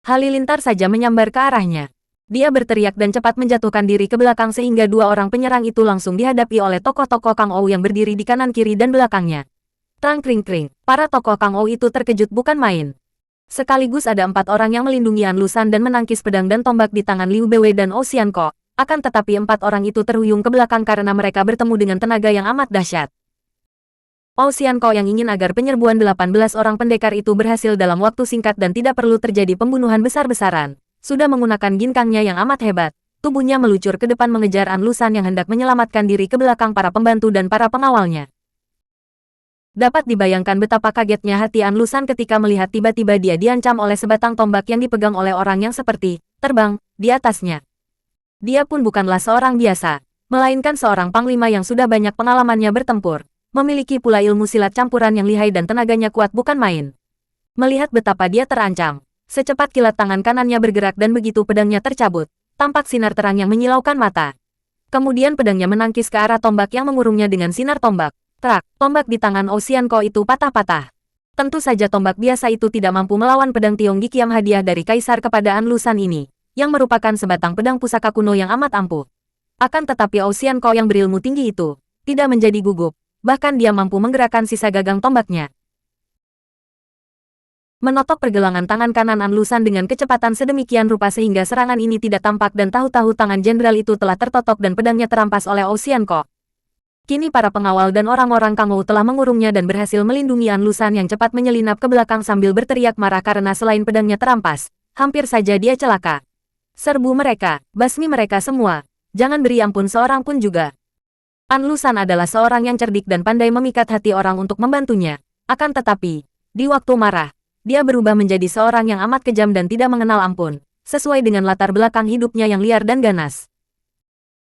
Halilintar saja menyambar ke arahnya. Dia berteriak dan cepat menjatuhkan diri ke belakang sehingga dua orang penyerang itu langsung dihadapi oleh tokoh-tokoh Kang Ou yang berdiri di kanan kiri dan belakangnya. Trang kring kring, para tokoh Kang Ou itu terkejut bukan main. Sekaligus ada 4 orang yang melindungi An Lusan dan menangkis pedang dan tombak di tangan Liu Beiwei dan O Sian Kok. Akan tetapi 4 orang itu terhuyung ke belakang karena mereka bertemu dengan tenaga yang amat dahsyat. O Sian Kok yang ingin agar penyerbuan 18 orang pendekar itu berhasil dalam waktu singkat dan tidak perlu terjadi pembunuhan besar-besaran, sudah menggunakan ginkangnya yang amat hebat, tubuhnya meluncur ke depan mengejar An Lusan yang hendak menyelamatkan diri ke belakang para pembantu dan para pengawalnya. Dapat dibayangkan betapa kagetnya hati An Lusan ketika melihat tiba-tiba dia diancam oleh sebatang tombak yang dipegang oleh orang yang seperti terbang di atasnya. Dia pun bukanlah seorang biasa, melainkan seorang panglima yang sudah banyak pengalamannya bertempur, memiliki pula ilmu silat campuran yang lihai dan tenaganya kuat bukan main. Melihat betapa dia terancam, secepat kilat tangan kanannya bergerak dan begitu pedangnya tercabut, tampak sinar terang yang menyilaukan mata. Kemudian pedangnya menangkis ke arah tombak yang mengurungnya dengan sinar tombak. Trak, tombak di tangan O Sian Kok itu patah-patah. Tentu saja tombak biasa itu tidak mampu melawan pedang Tiong Gikiam hadiah dari Kaisar kepada An Lusan ini, yang merupakan sebatang pedang pusaka kuno yang amat ampuh. Akan tetapi Ocean Ko yang berilmu tinggi itu tidak menjadi gugup, bahkan dia mampu menggerakkan sisa gagang tombaknya. Menotok pergelangan tangan kanan An Lusan dengan kecepatan sedemikian rupa sehingga serangan ini tidak tampak dan tahu-tahu tangan jenderal itu telah tertotok dan pedangnya terampas oleh Ocean Ko. Kini para pengawal dan orang-orang Kang Ou telah mengurungnya dan berhasil melindungi An Lusan yang cepat menyelinap ke belakang sambil berteriak marah karena selain pedangnya terampas, hampir saja dia celaka. Serbu mereka, basmi mereka semua, jangan beri ampun seorang pun juga. An Lusan adalah seorang yang cerdik dan pandai memikat hati orang untuk membantunya. Akan tetapi, di waktu marah, dia berubah menjadi seorang yang amat kejam dan tidak mengenal ampun, sesuai dengan latar belakang hidupnya yang liar dan ganas.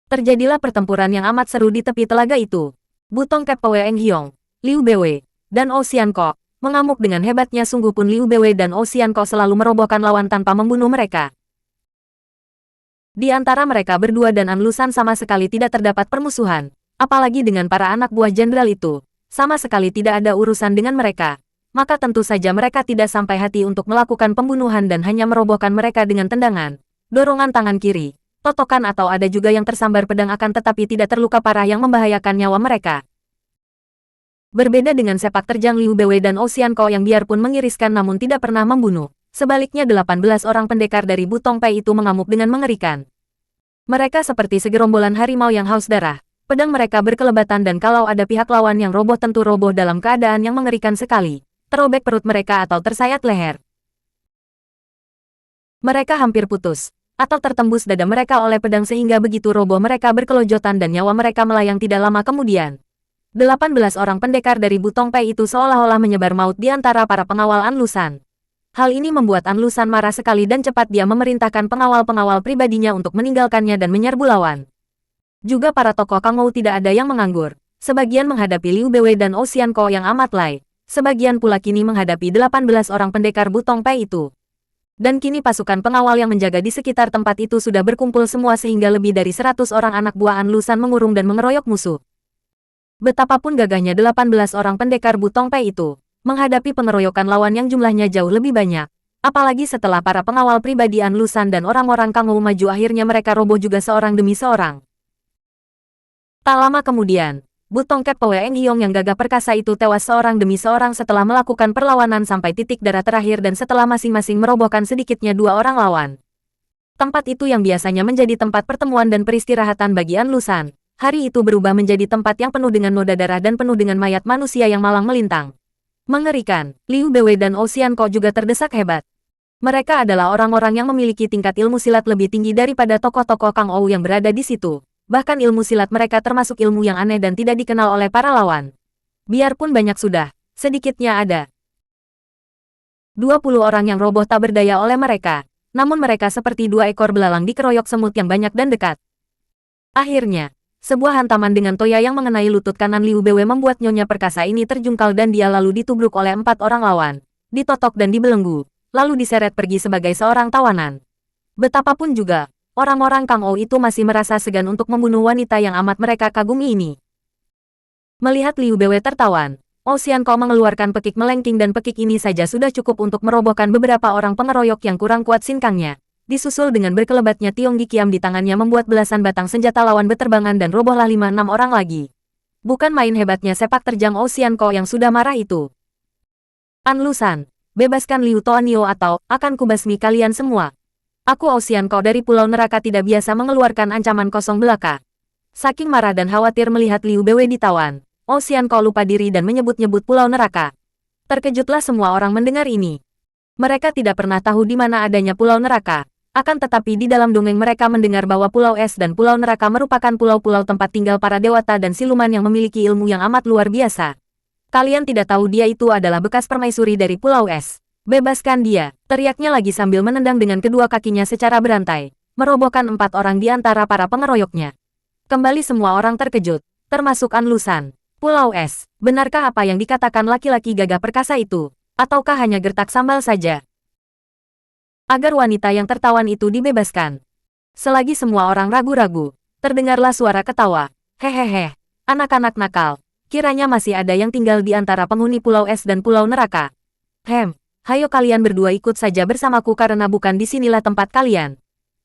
Terjadilah pertempuran yang amat seru di tepi telaga itu. Butong Kep Pwe Eng Hyong, Liu Bewe, dan Ocean Ko mengamuk dengan hebatnya, sungguh pun Liu Bewe dan Ocean Ko selalu merobohkan lawan tanpa membunuh mereka. Di antara mereka berdua dan An Lusan sama sekali tidak terdapat permusuhan, apalagi dengan para anak buah jenderal itu, sama sekali tidak ada urusan dengan mereka. Maka tentu saja mereka tidak sampai hati untuk melakukan pembunuhan dan hanya merobohkan mereka dengan tendangan, dorongan tangan kiri, totokan atau ada juga yang tersambar pedang akan tetapi tidak terluka parah yang membahayakan nyawa mereka. Berbeda dengan sepak terjang Liu Bewe dan Ocean Ko yang biarpun mengiriskan namun tidak pernah membunuh, sebaliknya 18 orang pendekar dari Butong Pai itu mengamuk dengan mengerikan. Mereka seperti segerombolan harimau yang haus darah, pedang mereka berkelebatan dan kalau ada pihak lawan yang roboh tentu roboh dalam keadaan yang mengerikan sekali. Terobek perut mereka atau tersayat leher. Mereka hampir putus, atau tertembus dada mereka oleh pedang sehingga begitu roboh mereka berkelojotan dan nyawa mereka melayang tidak lama kemudian. 18 orang pendekar dari Butong Pai itu seolah-olah menyebar maut di antara para pengawal An Lusan. Hal ini membuat An Lusan marah sekali dan cepat dia memerintahkan pengawal-pengawal pribadinya untuk meninggalkannya dan menyerbu lawan. Juga para tokoh Kang Ou tidak ada yang menganggur, sebagian menghadapi Liu Bewe dan Ocean Ko yang amat lay. Sebagian pula kini menghadapi 18 orang pendekar Butong Pai itu. Dan kini pasukan pengawal yang menjaga di sekitar tempat itu sudah berkumpul semua sehingga lebih dari 100 orang anak buah An Lusan mengurung dan mengeroyok musuh. Betapapun gagahnya 18 orang pendekar Butong Pai itu, menghadapi pengeroyokan lawan yang jumlahnya jauh lebih banyak. Apalagi setelah para pengawal pribadi An Lusan dan orang-orang Kang Ou maju akhirnya mereka roboh juga seorang demi seorang. Tak lama kemudian, Butong Kep Pwe Eng Hyong yang gagah perkasa itu tewas seorang demi seorang setelah melakukan perlawanan sampai titik darah terakhir dan setelah masing-masing merobohkan sedikitnya 2 orang lawan. Tempat itu yang biasanya menjadi tempat pertemuan dan peristirahatan bagi An Lusan, hari itu berubah menjadi tempat yang penuh dengan noda darah dan penuh dengan mayat manusia yang malang melintang. Mengerikan, Liu Bewe dan Ocean Ko juga terdesak hebat. Mereka adalah orang-orang yang memiliki tingkat ilmu silat lebih tinggi daripada tokoh-tokoh Kang Ou yang berada di situ. Bahkan ilmu silat mereka termasuk ilmu yang aneh dan tidak dikenal oleh para lawan. Biarpun banyak sudah, sedikitnya ada 20 orang yang roboh tak berdaya oleh mereka, namun mereka seperti 2 ekor belalang dikeroyok semut yang banyak dan dekat. Akhirnya, sebuah hantaman dengan toya yang mengenai lutut kanan Liu Bewe membuat nyonya perkasa ini terjungkal dan dia lalu ditubruk oleh 4 orang lawan, ditotok dan dibelenggu, lalu diseret pergi sebagai seorang tawanan. Betapapun juga, orang-orang Kang Ou itu masih merasa segan untuk membunuh wanita yang amat mereka kagumi ini. Melihat Liu Bewe tertawan, Ocean Ko mengeluarkan pekik melengking dan pekik ini saja sudah cukup untuk merobohkan beberapa orang pengeroyok yang kurang kuat sinkangnya. Disusul dengan berkelebatnya Tiong Gi Kiam di tangannya membuat belasan batang senjata lawan beterbangan dan robohlah 5-6 orang lagi. Bukan main hebatnya sepak terjang Ocean Ko yang sudah marah itu. An Lusan, bebaskan Liu Toanio atau akan kubasmi kalian semua. Aku Ocean Ko dari Pulau Neraka tidak biasa mengeluarkan ancaman kosong belaka. Saking marah dan khawatir melihat Liu Bewe ditawan, Ocean Ko lupa diri dan menyebut-nyebut Pulau Neraka. Terkejutlah semua orang mendengar ini. Mereka tidak pernah tahu di mana adanya Pulau Neraka. Akan tetapi di dalam dongeng mereka mendengar bahwa Pulau Es dan Pulau Neraka merupakan pulau-pulau tempat tinggal para dewata dan siluman yang memiliki ilmu yang amat luar biasa. Kalian tidak tahu dia itu adalah bekas permaisuri dari Pulau Es. Bebaskan dia, teriaknya lagi sambil menendang dengan kedua kakinya secara berantai, merobohkan 4 orang di antara para pengeroyoknya. Kembali semua orang terkejut, termasuk An Lusan. Pulau Es, benarkah apa yang dikatakan laki-laki gagah perkasa itu? Ataukah hanya gertak sambal saja? Agar wanita yang tertawan itu dibebaskan. Selagi semua orang ragu-ragu, terdengarlah suara ketawa. Hehehe, anak-anak nakal, kiranya masih ada yang tinggal di antara penghuni Pulau Es dan Pulau Neraka. Hayo kalian berdua ikut saja bersamaku karena bukan disinilah tempat kalian.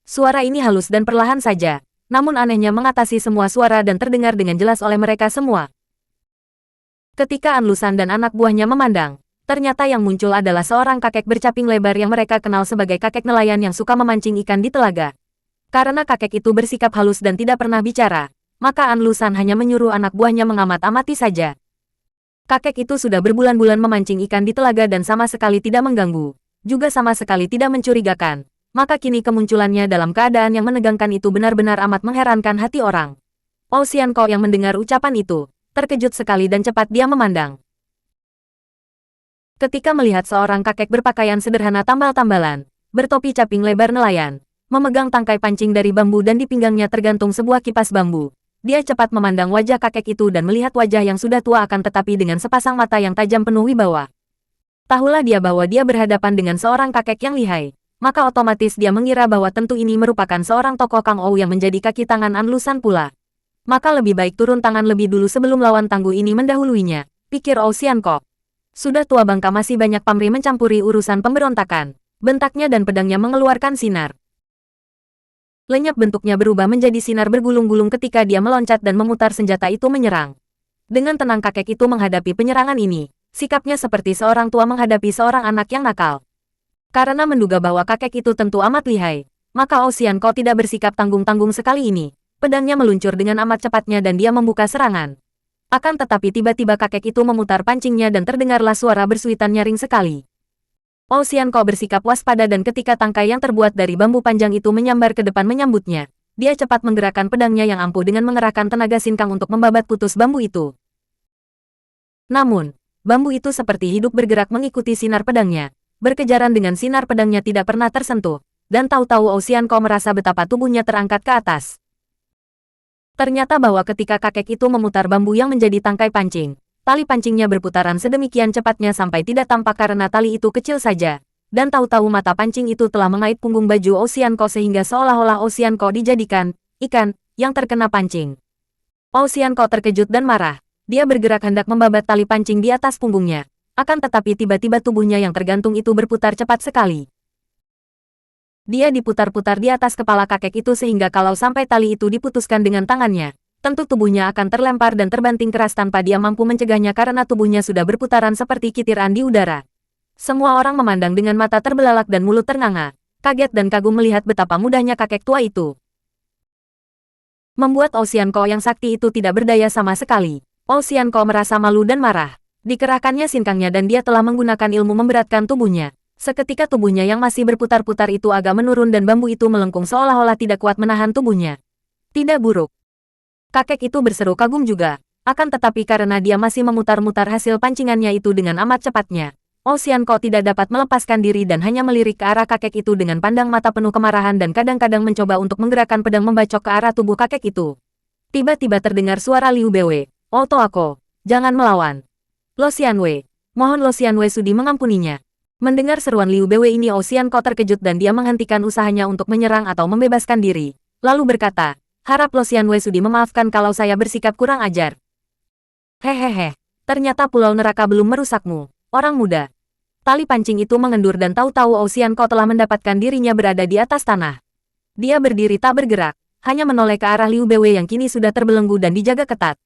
Suara ini halus dan perlahan saja, namun anehnya mengatasi semua suara dan terdengar dengan jelas oleh mereka semua. Ketika An Lusan dan anak buahnya memandang, ternyata yang muncul adalah seorang kakek bercaping lebar yang mereka kenal sebagai kakek nelayan yang suka memancing ikan di telaga. Karena kakek itu bersikap halus dan tidak pernah bicara, maka An Lusan hanya menyuruh anak buahnya mengamat-amati saja. Kakek itu sudah berbulan-bulan memancing ikan di telaga dan sama sekali tidak mengganggu, juga sama sekali tidak mencurigakan. Maka kini kemunculannya dalam keadaan yang menegangkan itu benar-benar amat mengherankan hati orang. Pao Xianko yang mendengar ucapan itu, terkejut sekali dan cepat dia memandang. Ketika melihat seorang kakek berpakaian sederhana tambal-tambalan, bertopi caping lebar nelayan, memegang tangkai pancing dari bambu dan di pinggangnya tergantung sebuah kipas bambu, dia cepat memandang wajah kakek itu dan melihat wajah yang sudah tua akan tetapi dengan sepasang mata yang tajam penuh wibawa. Tahulah dia bahwa dia berhadapan dengan seorang kakek yang lihai. Maka otomatis dia mengira bahwa tentu ini merupakan seorang tokoh Kang Ou yang menjadi kaki tangan An Lusan pula. Maka lebih baik turun tangan lebih dulu sebelum lawan tangguh ini mendahuluinya, pikir Ou Xianko. Sudah tua bangka masih banyak pamrih mencampuri urusan pemberontakan. Bentaknya dan pedangnya mengeluarkan sinar. Lenyap bentuknya berubah menjadi sinar bergulung-gulung ketika dia meloncat dan memutar senjata itu menyerang. Dengan tenang kakek itu menghadapi penyerangan ini, sikapnya seperti seorang tua menghadapi seorang anak yang nakal. Karena menduga bahwa kakek itu tentu amat lihai, maka Ou Xianko tidak bersikap tanggung-tanggung sekali ini. Pedangnya meluncur dengan amat cepatnya dan dia membuka serangan. Akan tetapi tiba-tiba kakek itu memutar pancingnya dan terdengarlah suara bersuitan nyaring sekali. Ou Xianko bersikap waspada dan ketika tangkai yang terbuat dari bambu panjang itu menyambar ke depan menyambutnya, dia cepat menggerakkan pedangnya yang ampuh dengan mengerahkan tenaga sinkang untuk membabat putus bambu itu. Namun, bambu itu seperti hidup bergerak mengikuti sinar pedangnya. Berkejaran dengan sinar pedangnya tidak pernah tersentuh, dan tahu-tahu Ou Xianko merasa betapa tubuhnya terangkat ke atas. Ternyata bahwa ketika kakek itu memutar bambu yang menjadi tangkai pancing, tali pancingnya berputaran sedemikian cepatnya sampai tidak tampak karena tali itu kecil saja, dan tahu-tahu mata pancing itu telah mengait punggung baju Ou Xianko sehingga seolah-olah Ou Xianko dijadikan ikan yang terkena pancing. Ou Xianko terkejut dan marah, dia bergerak hendak membabat tali pancing di atas punggungnya. Akan tetapi tiba-tiba tubuhnya yang tergantung itu berputar cepat sekali. Dia diputar-putar di atas kepala kakek itu sehingga kalau sampai tali itu diputuskan dengan tangannya, tentu tubuhnya akan terlempar dan terbanting keras tanpa dia mampu mencegahnya karena tubuhnya sudah berputaran seperti kitiran di udara. Semua orang memandang dengan mata terbelalak dan mulut ternganga, kaget dan kagum melihat betapa mudahnya kakek tua itu. Membuat Ou Xianko yang sakti itu tidak berdaya sama sekali. Ou Xianko merasa malu dan marah. Dikerahkannya sinkangnya dan dia telah menggunakan ilmu memberatkan tubuhnya. Seketika tubuhnya yang masih berputar-putar itu agak menurun dan bambu itu melengkung seolah-olah tidak kuat menahan tubuhnya. Tidak buruk. Kakek itu berseru kagum juga. Akan tetapi karena dia masih memutar-mutar hasil pancingannya itu dengan amat cepatnya, Ou Xianko tidak dapat melepaskan diri dan hanya melirik ke arah kakek itu dengan pandang mata penuh kemarahan dan kadang-kadang mencoba untuk menggerakkan pedang membacok ke arah tubuh kakek itu. Tiba-tiba terdengar suara Liu Beiwei, "Oh Toako, jangan melawan. Lo Xianwei, mohon Lo Xianwei sudi mengampuninya." Mendengar seruan Liu Beiwei ini Ou Xianko terkejut dan dia menghentikan usahanya untuk menyerang atau membebaskan diri. Lalu berkata, "Harap Lo Xianwei sudi memaafkan kalau saya bersikap kurang ajar." "Hehehe, ternyata pulau neraka belum merusakmu, orang muda." Tali pancing itu mengendur dan tahu-tahu Ou Xianko telah mendapatkan dirinya berada di atas tanah. Dia berdiri tak bergerak, hanya menoleh ke arah Liu Beiwei yang kini sudah terbelenggu dan dijaga ketat.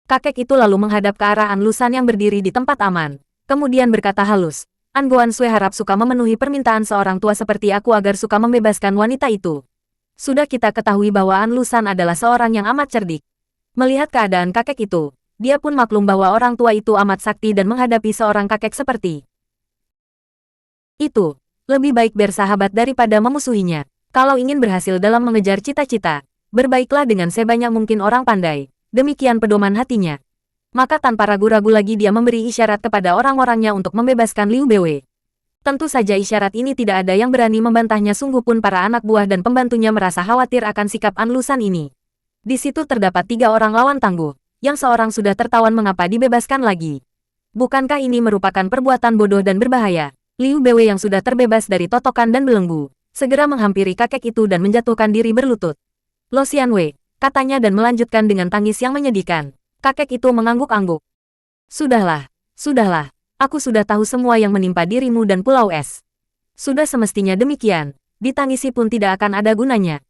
Kakek itu lalu menghadap ke arah An Lusan yang berdiri di tempat aman. Kemudian berkata halus, "An Guan Sui harap suka memenuhi permintaan seorang tua seperti aku agar suka membebaskan wanita itu." Sudah kita ketahui bahwa An Lusan adalah seorang yang amat cerdik. Melihat keadaan kakek itu, dia pun maklum bahwa orang tua itu amat sakti dan menghadapi seorang kakek seperti itu, lebih baik bersahabat daripada memusuhinya. Kalau ingin berhasil dalam mengejar cita-cita, berbaiklah dengan sebanyak mungkin orang pandai. Demikian pedoman hatinya. Maka tanpa ragu-ragu lagi dia memberi isyarat kepada orang-orangnya untuk membebaskan Liu Beiwei. Tentu saja isyarat ini tidak ada yang berani membantahnya, sungguh pun para anak buah dan pembantunya merasa khawatir akan sikap An Lusan ini. Di situ terdapat 3 orang lawan tangguh, yang seorang sudah tertawan mengapa dibebaskan lagi. Bukankah ini merupakan perbuatan bodoh dan berbahaya? Liu Beiwei yang sudah terbebas dari totokan dan belenggu, segera menghampiri kakek itu dan menjatuhkan diri berlutut. "Lo Xianwei," katanya dan melanjutkan dengan tangis yang menyedihkan. Kakek itu mengangguk-angguk. Sudahlah, aku sudah tahu semua yang menimpa dirimu dan Pulau Es. Sudah semestinya demikian, ditangisi pun tidak akan ada gunanya."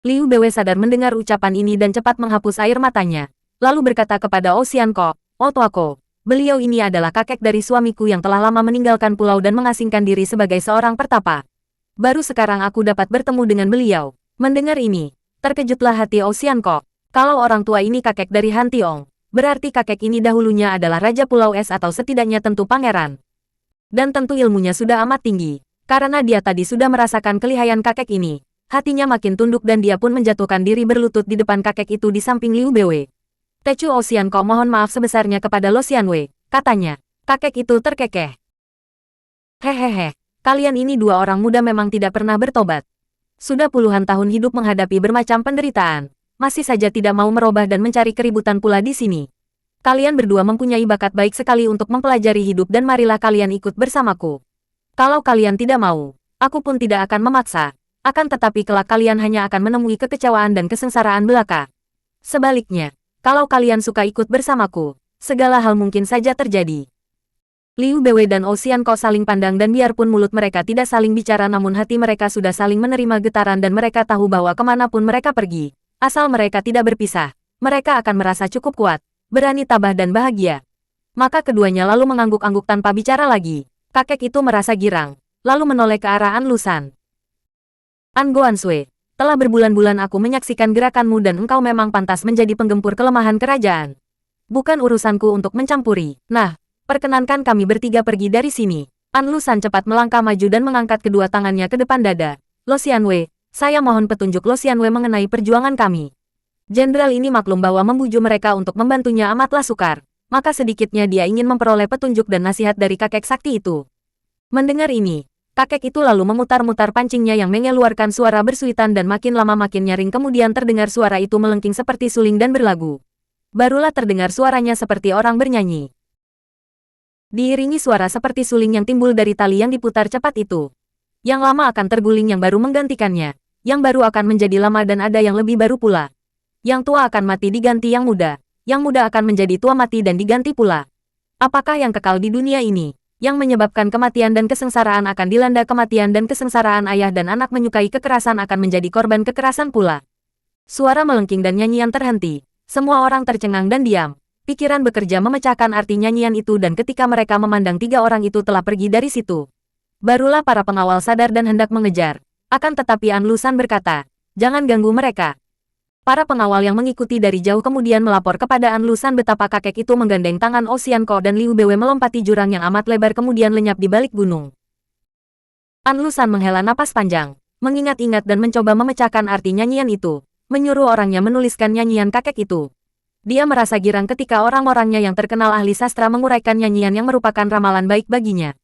Liu Bwe sadar mendengar ucapan ini dan cepat menghapus air matanya. Lalu berkata kepada Oceanko, "Oh tuaku, beliau ini adalah kakek dari suamiku yang telah lama meninggalkan pulau dan mengasingkan diri sebagai seorang pertapa. Baru sekarang aku dapat bertemu dengan beliau." Mendengar ini, terkejutlah hati Oceanko. Kalau orang tua ini kakek dari Han Tiong, berarti kakek ini dahulunya adalah Raja Pulau Es atau setidaknya tentu pangeran. Dan tentu ilmunya sudah amat tinggi. Karena dia tadi sudah merasakan kelihayan kakek ini. Hatinya makin tunduk dan dia pun menjatuhkan diri berlutut di depan kakek itu di samping Liu Bwe. "Tecu Oceanko mohon maaf sebesarnya kepada Lo Xianwei," katanya. Kakek itu terkekeh. "Hehehe, kalian ini dua orang muda memang tidak pernah bertobat. Sudah puluhan tahun hidup menghadapi bermacam penderitaan, masih saja tidak mau merubah dan mencari keributan pula di sini. Kalian berdua mempunyai bakat baik sekali untuk mempelajari hidup dan marilah kalian ikut bersamaku. Kalau kalian tidak mau, aku pun tidak akan memaksa. Akan tetapi kelak kalian hanya akan menemui kekecewaan dan kesengsaraan belaka. Sebaliknya, kalau kalian suka ikut bersamaku, segala hal mungkin saja terjadi." Liu Bwe dan Oceanko saling pandang dan biarpun mulut mereka tidak saling bicara namun hati mereka sudah saling menerima getaran dan mereka tahu bahwa kemanapun mereka pergi, asal mereka tidak berpisah, mereka akan merasa cukup kuat, berani tabah dan bahagia. Maka keduanya lalu mengangguk-angguk tanpa bicara lagi. Kakek itu merasa girang, lalu menoleh ke arah An Lusan. "An Goansue, telah berbulan-bulan aku menyaksikan gerakanmu dan engkau memang pantas menjadi penggempur kelemahan kerajaan. Bukan urusanku untuk mencampuri. Nah, perkenankan kami bertiga pergi dari sini." An Lusan cepat melangkah maju dan mengangkat kedua tangannya ke depan dada. "Lo Xianwei, saya mohon petunjuk Lo Xianwei mengenai perjuangan kami." Jenderal ini maklum bahwa membujuk mereka untuk membantunya amatlah sukar. Maka sedikitnya dia ingin memperoleh petunjuk dan nasihat dari kakek sakti itu. Mendengar ini, kakek itu lalu memutar-mutar pancingnya yang mengeluarkan suara bersuitan dan makin lama makin nyaring kemudian terdengar suara itu melengking seperti suling dan berlagu. Barulah terdengar suaranya seperti orang bernyanyi. Diiringi suara seperti suling yang timbul dari tali yang diputar cepat itu. Yang lama akan terguling yang baru menggantikannya. Yang baru akan menjadi lama dan ada yang lebih baru pula. Yang tua akan mati diganti yang muda. Yang muda akan menjadi tua mati dan diganti pula. Apakah yang kekal di dunia ini? Yang menyebabkan kematian dan kesengsaraan akan dilanda kematian dan kesengsaraan ayah dan anak menyukai kekerasan akan menjadi korban kekerasan pula. Suara melengking dan nyanyian terhenti. Semua orang tercengang dan diam. Pikiran bekerja memecahkan arti nyanyian itu dan ketika mereka memandang tiga orang itu telah pergi dari situ. Barulah para pengawal sadar dan hendak mengejar. Akan tetapi An Lusan berkata, "Jangan ganggu mereka." Para pengawal yang mengikuti dari jauh kemudian melapor kepada An Lusan betapa kakek itu menggandeng tangan Oceanko dan Liu Bwe melompati jurang yang amat lebar kemudian lenyap di balik gunung. An Lusan menghela napas panjang, mengingat-ingat dan mencoba memecahkan arti nyanyian itu, menyuruh orangnya menuliskan nyanyian kakek itu. Dia merasa girang ketika orang-orangnya yang terkenal ahli sastra menguraikan nyanyian yang merupakan ramalan baik baginya.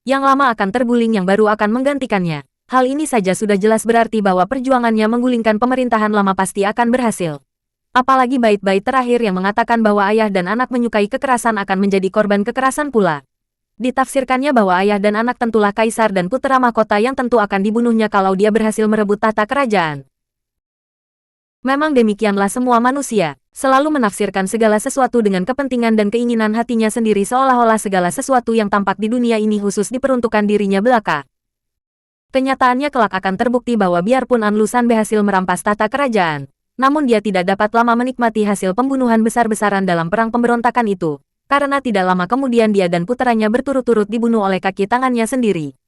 Yang lama akan terguling yang baru akan menggantikannya. Hal ini saja sudah jelas berarti bahwa perjuangannya menggulingkan pemerintahan lama pasti akan berhasil. Apalagi bait-bait terakhir yang mengatakan bahwa ayah dan anak menyukai kekerasan akan menjadi korban kekerasan pula. Ditafsirkannya bahwa ayah dan anak tentulah kaisar dan putra mahkota yang tentu akan dibunuhnya kalau dia berhasil merebut tahta kerajaan. Memang demikianlah semua manusia, selalu menafsirkan segala sesuatu dengan kepentingan dan keinginan hatinya sendiri seolah-olah segala sesuatu yang tampak di dunia ini khusus diperuntukkan dirinya belaka. Kenyataannya kelak akan terbukti bahwa biarpun An Lusan berhasil merampas tahta kerajaan, namun dia tidak dapat lama menikmati hasil pembunuhan besar-besaran dalam perang pemberontakan itu, karena tidak lama kemudian dia dan puteranya berturut-turut dibunuh oleh kaki tangannya sendiri.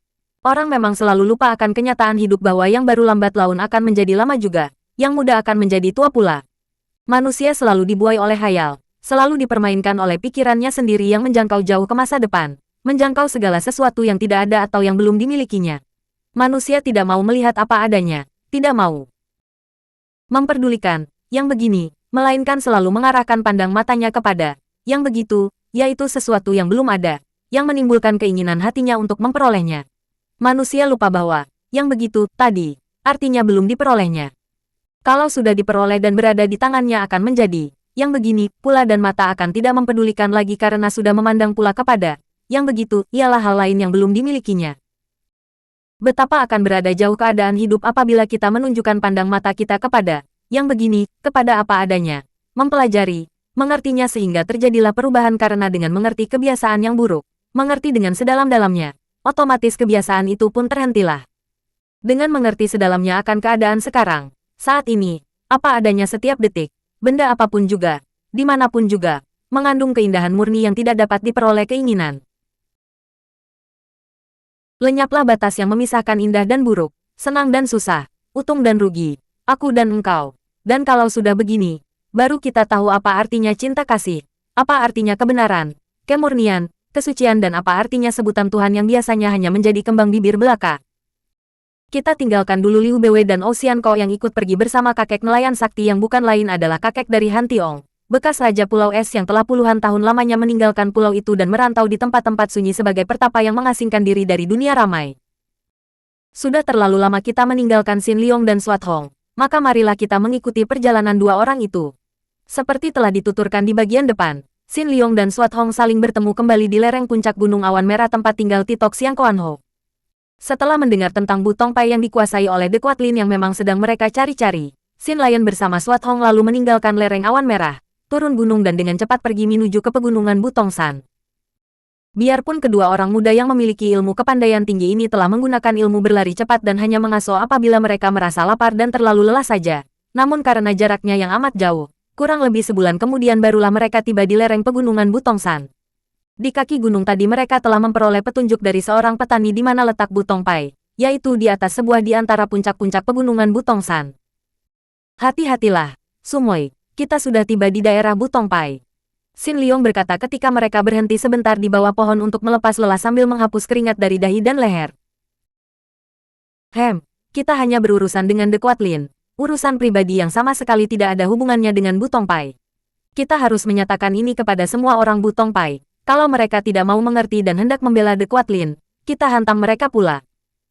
Orang memang selalu lupa akan kenyataan hidup bahwa yang baru lambat laun akan menjadi lama juga, yang muda akan menjadi tua pula. Manusia selalu dibuai oleh khayal, selalu dipermainkan oleh pikirannya sendiri yang menjangkau jauh ke masa depan, menjangkau segala sesuatu yang tidak ada atau yang belum dimilikinya. Manusia tidak mau melihat apa adanya, tidak mau memperdulikan yang begini, melainkan selalu mengarahkan pandang matanya kepada yang begitu, yaitu sesuatu yang belum ada, yang menimbulkan keinginan hatinya untuk memperolehnya. Manusia lupa bahwa yang begitu tadi artinya belum diperolehnya. Kalau sudah diperoleh dan berada di tangannya akan menjadi yang begini pula dan mata akan tidak mempedulikan lagi karena sudah memandang pula kepada yang begitu ialah hal lain yang belum dimilikinya. Betapa akan berada jauh keadaan hidup apabila kita menunjukkan pandang mata kita kepada yang begini, kepada apa adanya, mempelajari, mengertinya sehingga terjadilah perubahan karena dengan mengerti kebiasaan yang buruk, mengerti dengan sedalam-dalamnya, otomatis kebiasaan itu pun terhentilah. Dengan mengerti sedalamnya akan keadaan sekarang, Saat ini, apa adanya setiap detik, benda apapun juga, dimanapun juga, mengandung keindahan murni yang tidak dapat diperoleh keinginan. Lenyaplah batas yang memisahkan indah dan buruk, senang dan susah, untung dan rugi, aku dan engkau. Dan kalau sudah begini, baru kita tahu apa artinya cinta kasih, apa artinya kebenaran, kemurnian, kesucian dan apa artinya sebutan Tuhan yang biasanya hanya menjadi kembang bibir belaka. Kita tinggalkan dulu Liu Beiwei dan Ocean Ko yang ikut pergi bersama kakek nelayan sakti yang bukan lain adalah kakek dari Han Tiong, bekas Raja Pulau Es yang telah puluhan tahun lamanya meninggalkan pulau itu dan merantau di tempat-tempat sunyi sebagai pertapa yang mengasingkan diri dari dunia ramai. Sudah terlalu lama kita meninggalkan Xin Liong dan Swat Hong, maka marilah kita mengikuti perjalanan dua orang itu. Seperti telah dituturkan di bagian depan, Xin Liong dan Swat Hong saling bertemu kembali di lereng puncak Gunung Awan Merah tempat tinggal Titok Siang Kuan Ho. Setelah mendengar tentang Bu Tongpai yang dikuasai oleh The Quatlin yang memang sedang mereka cari-cari, Xin Lion bersama Swat Hong lalu meninggalkan lereng Awan Merah, turun gunung dan dengan cepat pergi menuju ke pegunungan Butongsan. Biarpun kedua orang muda yang memiliki ilmu kepandaian tinggi ini telah menggunakan ilmu berlari cepat dan hanya mengasuh apabila mereka merasa lapar dan terlalu lelah saja, namun karena jaraknya yang amat jauh, kurang lebih sebulan kemudian barulah mereka tiba di lereng pegunungan Butongsan. Di kaki gunung tadi mereka telah memperoleh petunjuk dari seorang petani di mana letak Bu Tongpai, yaitu di atas sebuah di antara puncak-puncak pegunungan Butongsan. Hati-hatilah, Sumoy. Kita sudah tiba di daerah Bu Tongpai. Xin Liong berkata ketika mereka berhenti sebentar di bawah pohon untuk melepas lelah sambil menghapus keringat dari dahi dan leher. Kita hanya berurusan dengan The Quatlin, urusan pribadi yang sama sekali tidak ada hubungannya dengan Bu Tongpai. Kita harus menyatakan ini kepada semua orang Bu Tongpai. Kalau mereka tidak mau mengerti dan hendak membela The Quatlin, kita hantam mereka pula.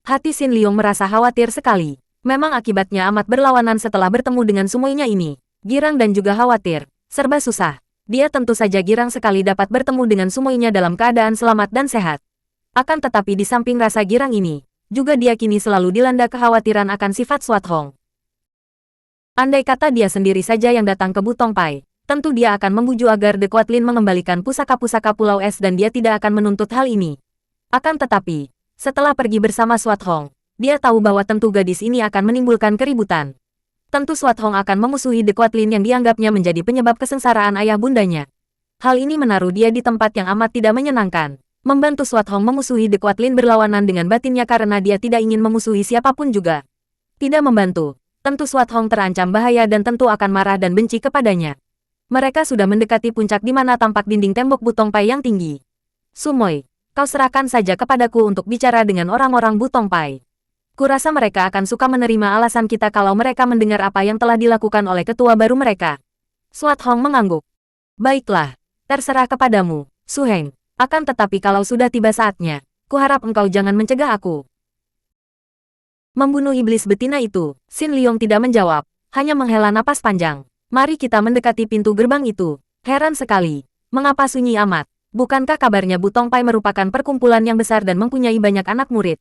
Hati Xin Liong merasa khawatir sekali. Memang akibatnya amat berlawanan setelah bertemu dengan semuanya ini. Girang dan juga khawatir, serba susah. Dia tentu saja girang sekali dapat bertemu dengan semuanya dalam keadaan selamat dan sehat. Akan tetapi di samping rasa girang ini, juga dia kini selalu dilanda kekhawatiran akan sifat Swat Hong. Andai kata dia sendiri saja yang datang ke Bu Tongpai, tentu dia akan membujuk agar The Quatlin mengembalikan pusaka-pusaka Pulau Es dan dia tidak akan menuntut hal ini. Akan tetapi, setelah pergi bersama Swat Hong, dia tahu bahwa tentu gadis ini akan menimbulkan keributan. Tentu Swat Hong akan memusuhi The Quatlin yang dianggapnya menjadi penyebab kesengsaraan ayah bundanya. Hal ini menaruh dia di tempat yang amat tidak menyenangkan. Membantu Swat Hong memusuhi The Quatlin berlawanan dengan batinnya karena dia tidak ingin memusuhi siapapun juga. Tidak membantu, tentu Swat Hong terancam bahaya dan tentu akan marah dan benci kepadanya. Mereka sudah mendekati puncak di mana tampak dinding tembok Bu Tongpai yang tinggi. Sumoy, kau serahkan saja kepadaku untuk bicara dengan orang-orang Bu Tongpai. Kurasa mereka akan suka menerima alasan kita kalau mereka mendengar apa yang telah dilakukan oleh ketua baru mereka. Swat Hong mengangguk. Baiklah, terserah kepadamu, Su Heng. Akan tetapi kalau sudah tiba saatnya, kuharap engkau jangan mencegah aku. Membunuh iblis betina itu, Xin Liong tidak menjawab, hanya menghela napas panjang. Mari kita mendekati pintu gerbang itu. Heran sekali, mengapa sunyi amat? Bukankah kabarnya Bu Tongpai merupakan perkumpulan yang besar dan mempunyai banyak anak murid?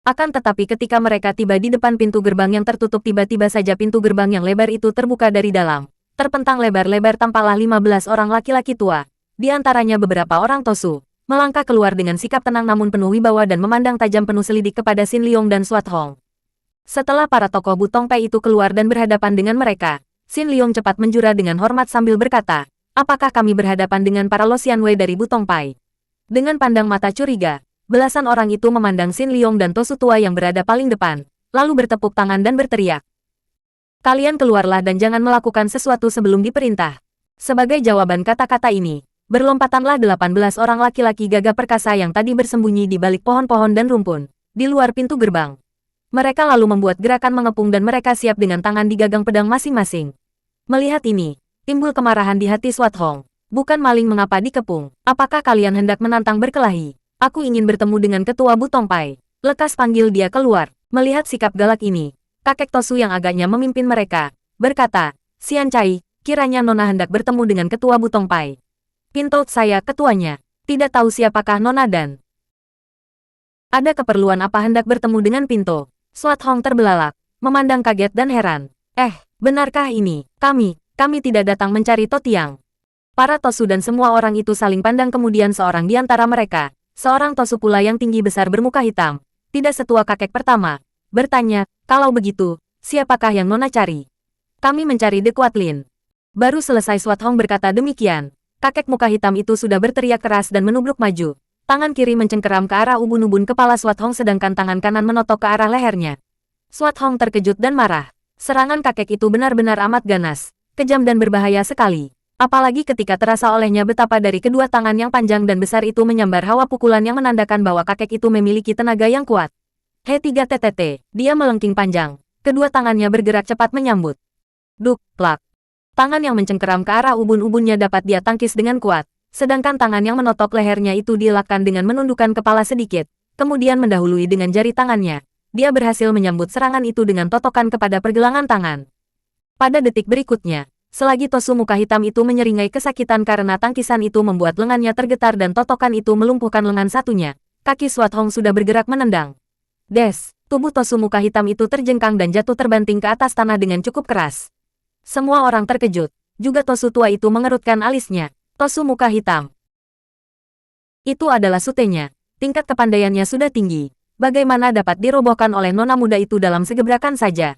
Akan tetapi ketika mereka tiba di depan pintu gerbang yang tertutup tiba-tiba saja pintu gerbang yang lebar itu terbuka dari dalam. Terpentang lebar-lebar tampaklah 15 orang laki-laki tua. Di antaranya beberapa orang Tosu. Melangkah keluar dengan sikap tenang namun penuh wibawa dan memandang tajam penuh selidik kepada Xin Liong dan Swat Hong. Setelah para tokoh Bu Tongpai itu keluar dan berhadapan dengan mereka, Xin Liong cepat menjura dengan hormat sambil berkata, apakah kami berhadapan dengan para Losian Wei dari Bu Tongpai? Dengan pandang mata curiga, belasan orang itu memandang Xin Liong dan Tosu tua yang berada paling depan, lalu bertepuk tangan dan berteriak. Kalian keluarlah dan jangan melakukan sesuatu sebelum diperintah. Sebagai jawaban kata-kata ini, berlompatanlah 18 orang laki-laki gagah perkasa yang tadi bersembunyi di balik pohon-pohon dan rumpun, di luar pintu gerbang. Mereka lalu membuat gerakan mengepung dan mereka siap dengan tangan di gagang pedang masing-masing. Melihat ini, timbul kemarahan di hati Swat Hong. Bukan maling mengapa dikepung, apakah kalian hendak menantang berkelahi? Aku ingin bertemu dengan ketua Bu Tongpai. Lekas panggil dia keluar. Melihat sikap galak ini, kakek Tosu yang agaknya memimpin mereka, berkata, Sian Cai, kiranya Nona hendak bertemu dengan ketua Bu Tongpai. Pintou saya ketuanya. Tidak tahu siapakah Nona dan ada keperluan apa hendak bertemu dengan Pintou? Swat Hong terbelalak, memandang kaget dan heran. Benarkah ini? Kami tidak datang mencari Totiang. Para Tosu dan semua orang itu saling pandang kemudian seorang di antara mereka, seorang Tosu pula yang tinggi besar bermuka hitam, tidak setua kakek pertama, bertanya, kalau begitu, Siapakah yang Nona cari? Kami mencari The Quatlin. Baru selesai Swat Hong berkata demikian, kakek muka hitam itu sudah berteriak keras dan menubruk maju. Tangan kiri mencengkeram ke arah ubun-ubun kepala Swat Hong sedangkan tangan kanan menotok ke arah lehernya. Swat Hong terkejut dan marah. Serangan kakek itu benar-benar amat ganas, kejam dan berbahaya sekali. Apalagi ketika terasa olehnya betapa dari kedua tangan yang panjang dan besar itu menyambar hawa pukulan yang menandakan bahwa kakek itu memiliki tenaga yang kuat. He3TTT, dia melengking panjang. Kedua tangannya bergerak cepat menyambut. Duk, plak. Tangan yang mencengkeram ke arah ubun-ubunnya dapat dia tangkis dengan kuat, sedangkan tangan yang menotok lehernya itu dielakkan dengan menundukkan kepala sedikit, kemudian mendahului dengan jari tangannya. Dia berhasil menyambut serangan itu dengan totokan kepada pergelangan tangan. Pada detik berikutnya, selagi Tosu muka hitam itu menyeringai kesakitan karena tangkisan itu membuat lengannya tergetar dan totokan itu melumpuhkan lengan satunya, kaki Swat Hong sudah bergerak menendang. Des, tubuh Tosu muka hitam itu terjengkang dan jatuh terbanting ke atas tanah dengan cukup keras. Semua orang terkejut, juga Tosu tua itu mengerutkan alisnya. Tosu muka hitam. Itu adalah sutenya, tingkat kepandaiannya sudah tinggi. Bagaimana dapat dirobohkan oleh nona muda itu dalam segebrakan saja?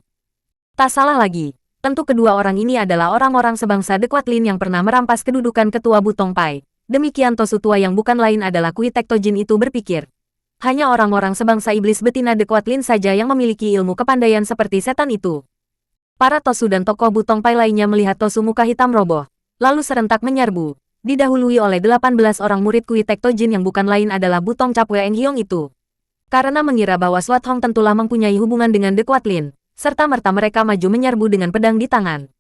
Tak salah lagi, tentu kedua orang ini adalah orang-orang sebangsa The Quatlin yang pernah merampas kedudukan ketua Butong Pai. Demikian Tosu tua yang bukan lain adalah Kui Tektojin itu berpikir. Hanya orang-orang sebangsa iblis betina The Quatlin saja yang memiliki ilmu kepandaian seperti setan itu. Para Tosu dan tokoh Butong Pai lainnya melihat Tosu muka hitam roboh, lalu serentak menyerbu, didahului oleh 18 orang murid Kui Tektojin yang bukan lain adalah Butong Capwe Eng Hyong itu. Karena mengira bahwa Swat Hong tentulah mempunyai hubungan dengan The Quatlin, serta-merta mereka maju menyerbu dengan pedang di tangan.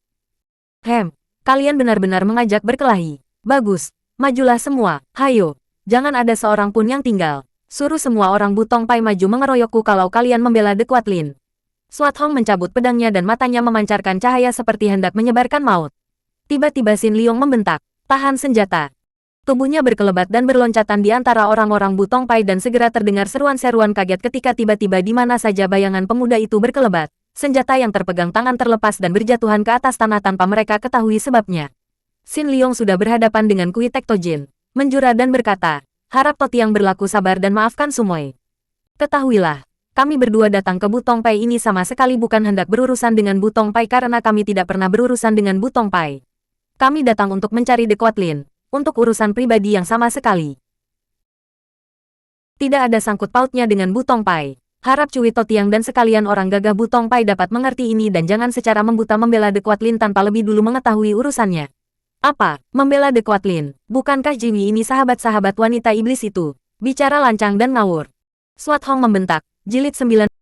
Kalian benar-benar mengajak berkelahi. Bagus, majulah semua, hayo. Jangan ada seorang pun yang tinggal. Suruh semua orang Butong Pai maju mengeroyokku kalau kalian membela The Quatlin. Swat Hong mencabut pedangnya dan matanya memancarkan cahaya seperti hendak menyebarkan maut. Tiba-tiba Xin Liong membentak, tahan senjata. Tubuhnya berkelebat dan berloncatan di antara orang-orang Butong Pai dan segera terdengar seruan-seruan kaget ketika tiba-tiba di mana saja bayangan pemuda itu berkelebat. Senjata yang terpegang tangan terlepas dan berjatuhan ke atas tanah tanpa mereka ketahui sebabnya. Xin Liong sudah berhadapan dengan Kui Tektojin, menjura dan berkata, harap Totiang berlaku sabar dan maafkan Sumoy. Ketahuilah, kami berdua datang ke Butong Pai ini sama sekali bukan hendak berurusan dengan Butong Pai karena kami tidak pernah berurusan dengan Butong Pai. Kami datang untuk mencari The Quatlin, untuk urusan pribadi yang sama sekali. Tidak ada sangkut pautnya dengan Butong Pai. Harap Cui Totiang dan sekalian orang gagah Butong Pai dapat mengerti ini dan jangan secara membuta membela The Quatlin tanpa lebih dulu mengetahui urusannya. Apa? Membela The Quatlin? Bukankah Jiwi ini sahabat-sahabat wanita iblis itu? Bicara lancang dan ngawur. Swat Hong membentak. Jilid 9.